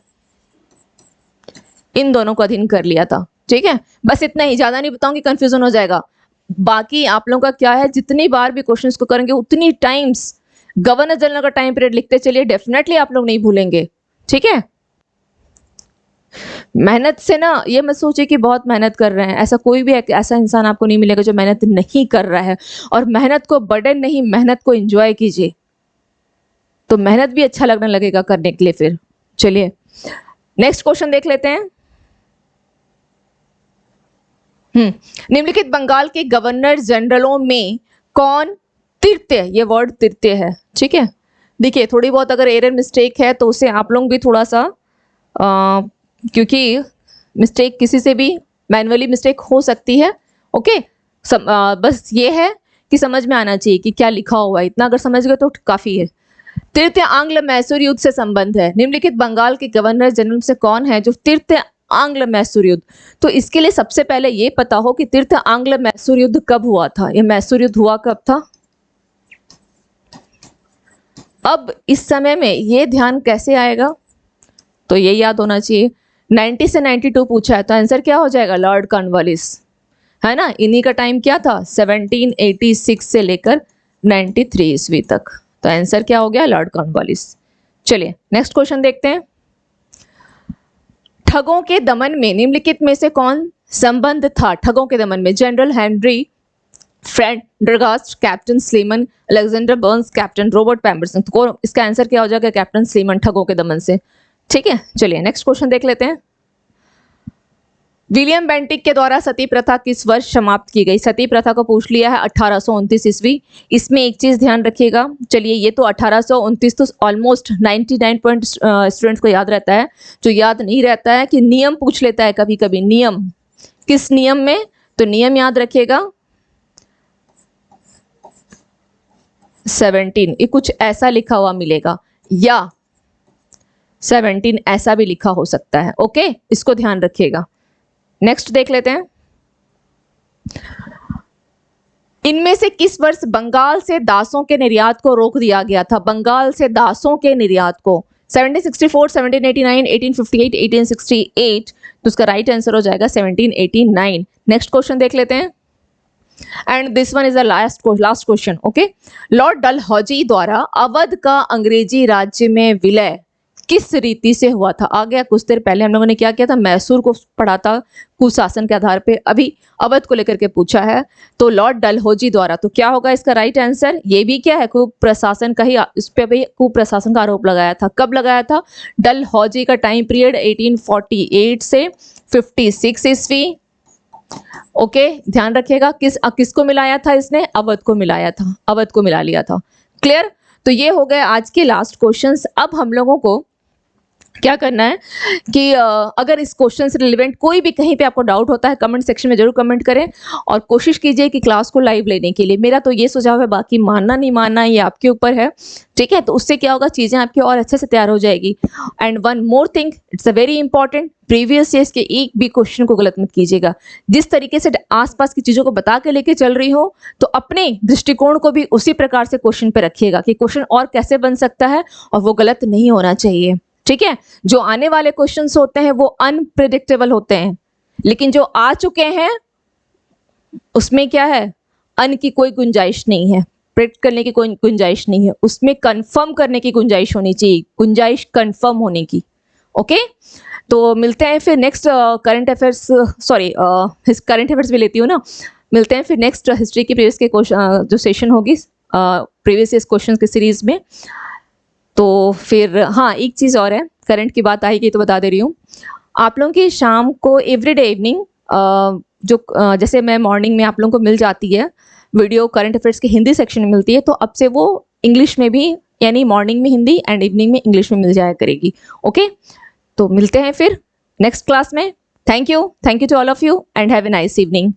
इन दोनों को अधीन कर लिया था। ठीक है, बस इतना ही, ज्यादा नहीं बताऊंगी, कंफ्यूजन हो जाएगा। बाकी आप लोगों का क्या है, जितनी बार भी क्वेश्चंस को करेंगे उतनी टाइम्स गवर्नर जनरल का टाइम पीरियड लिखते चलिए, डेफिनेटली आप लोग नहीं भूलेंगे। ठीक है, मेहनत से ना ये मत सोचिए कि बहुत मेहनत कर रहे हैं, ऐसा कोई भी ऐसा इंसान आपको नहीं मिलेगा जो मेहनत नहीं कर रहा है। और मेहनत को बर्डन नहीं, मेहनत को एंजॉय कीजिए, तो मेहनत भी अच्छा लगने लगेगा करने के लिए। फिर चलिए नेक्स्ट क्वेश्चन देख लेते हैं। निम्नलिखित बंगाल के गवर्नर जनरलों में कौन तृतीय, ये वर्ड तृतीय है। ठीक है, देखिए थोड़ी बहुत अगर एरर मिस्टेक है तो उसे आप लोग भी थोड़ा सा क्योंकि मिस्टेक किसी से भी मैन्युअली मिस्टेक हो सकती है। ओके, बस ये है कि समझ में आना चाहिए कि क्या लिखा हुआ है, इतना अगर समझ गए तो काफी है। तृतीय आंग्ल मैसूर युद्ध से संबंध है, निम्नलिखित बंगाल के गवर्नर जनरल से कौन है जो तृतीय आंग्ल मैसूर युद्ध। तो इसके लिए सबसे पहले ये पता हो कि तृतीय आंग्ल मैसूर युद्ध कब हुआ था, ये मैसूर युद्ध हुआ कब था। अब इस समय में ये ध्यान कैसे आएगा, तो ये याद होना चाहिए 90 से 92 पूछा है, तो आंसर क्या हो जाएगा, लॉर्ड कॉर्नवालिस, है ना। इन्हीं का टाइम क्या था, 1786 से लेकर 93 ईस्वी तक, तो आंसर क्या हो गया, लॉर्ड कॉर्नवालिस। चलिए नेक्स्ट क्वेश्चन देखते हैं। ठगों के दमन में निम्नलिखित में से कौन संबंध था, ठगों के दमन में, general Henry Prendergast, captain Sleeman, Alexander Burnes, captain Robert Pemberton. तो इसका आंसर क्या हो जाएगा, कैप्टन स्लीमन, ठगों के दमन से। ठीक है, चलिए नेक्स्ट क्वेश्चन देख लेते हैं। विलियम बेंटिक के द्वारा सती प्रथा किस वर्ष समाप्त की गई, सती प्रथा को पूछ लिया है 1829 ईस्वी। इसमें एक चीज ध्यान रखिएगा, चलिए ये तो 1829 तो ऑलमोस्ट 99 पॉइंट स्टूडेंट्स को याद रहता है, जो याद नहीं रहता है कि नियम पूछ लेता है कभी कभी, नियम किस नियम में, तो नियम याद रखिएगा 17, ये कुछ ऐसा लिखा हुआ मिलेगा, या 17 ऐसा भी लिखा हो सकता है। ओके, इसको ध्यान रखिएगा। नेक्स्ट देख लेते हैं। इनमें से किस वर्ष बंगाल से दासों के निर्यात को रोक दिया गया था, बंगाल से दासों के निर्यात को, 1764, 1789, 1858, 1868, तो उसका राइट आंसर हो जाएगा 1789। नेक्स्ट क्वेश्चन देख लेते हैं, and this one is the last question. Okay, Lord Dalhousie द्वारा अवध का अंग्रेजी राज्य में विलय किस रीति से हुआ था। आ गया, कुछ देर पहले हम लोगों ने क्या किया था, मैसूर को पढ़ा था कुशासन के आधार पे, अभी अवध को लेकर के पूछा है, तो लॉर्ड डलहौजी द्वारा, तो क्या होगा इसका राइट आंसर। ये भी क्या है, कुप्रशासन का ही, इस पे भी कुप्रशासन का आरोप लगाया था। कब लगाया था, डलहौजी का टाइम पीरियड 1848 से 56 ईस्वी। ओके, ध्यान रखिएगा, किसको मिलाया था इसने, अवध को मिलाया था, अवध को मिला लिया था। क्लियर, तो ये हो गए आज के लास्ट क्वेश्चंस। अब हम लोगों को क्या करना है कि अगर इस क्वेश्चन से रिलेवेंट कोई भी कहीं पे आपको डाउट होता है, कमेंट सेक्शन में जरूर कमेंट करें, और कोशिश कीजिए कि क्लास को लाइव लेने के लिए। मेरा तो ये सुझाव है, बाकी मानना नहीं मानना ये आपके ऊपर है। ठीक है, तो उससे क्या होगा, चीजें आपकी और अच्छे से तैयार हो जाएगी। And one more thing, it's a very important, previous years के एक भी क्वेश्चन को गलत मत कीजिएगा। जिस तरीके से आसपास की चीजों को बता के लेके चल रही हो, तो अपने दृष्टिकोण को भी उसी प्रकार से क्वेश्चन पे रखिएगा कि क्वेश्चन और कैसे बन सकता है, और वो गलत नहीं होना चाहिए। ठीक है, जो आने वाले क्वेश्चंस होते हैं वो अनप्रिडिक्टेबल होते हैं, लेकिन जो आ चुके हैं उसमें क्या है, अन की कोई गुंजाइश नहीं है, प्रेडिक्ट करने की कोई गुंजाइश नहीं है, उसमें कंफर्म करने की गुंजाइश होनी चाहिए, गुंजाइश कंफर्म होने की। ओके, तो मिलते हैं फिर next current affairs, sorry current affairs भी लेती हूँ ना, मिलते हैं फिर नेक्स्ट हिस्ट्री की प्रीवियस के जो सेशन होगी प्रीवियस ईयर क्वेश्चन की सीरीज में। तो फिर हाँ, एक चीज़ और है, करंट की बात आएगी तो बता दे रही हूँ आप लोगों की, शाम को एवरीडे इवनिंग जो जैसे मैं मॉर्निंग में आप लोगों को मिल जाती है वीडियो करंट अफेयर्स के हिंदी सेक्शन में मिलती है, तो अब से वो इंग्लिश में भी, यानी मॉर्निंग में हिंदी एंड इवनिंग में इंग्लिश में मिल जाया करेगी। ओके, तो मिलते हैं फिर नेक्स्ट क्लास में। Thank you to all of you and have a nice evening.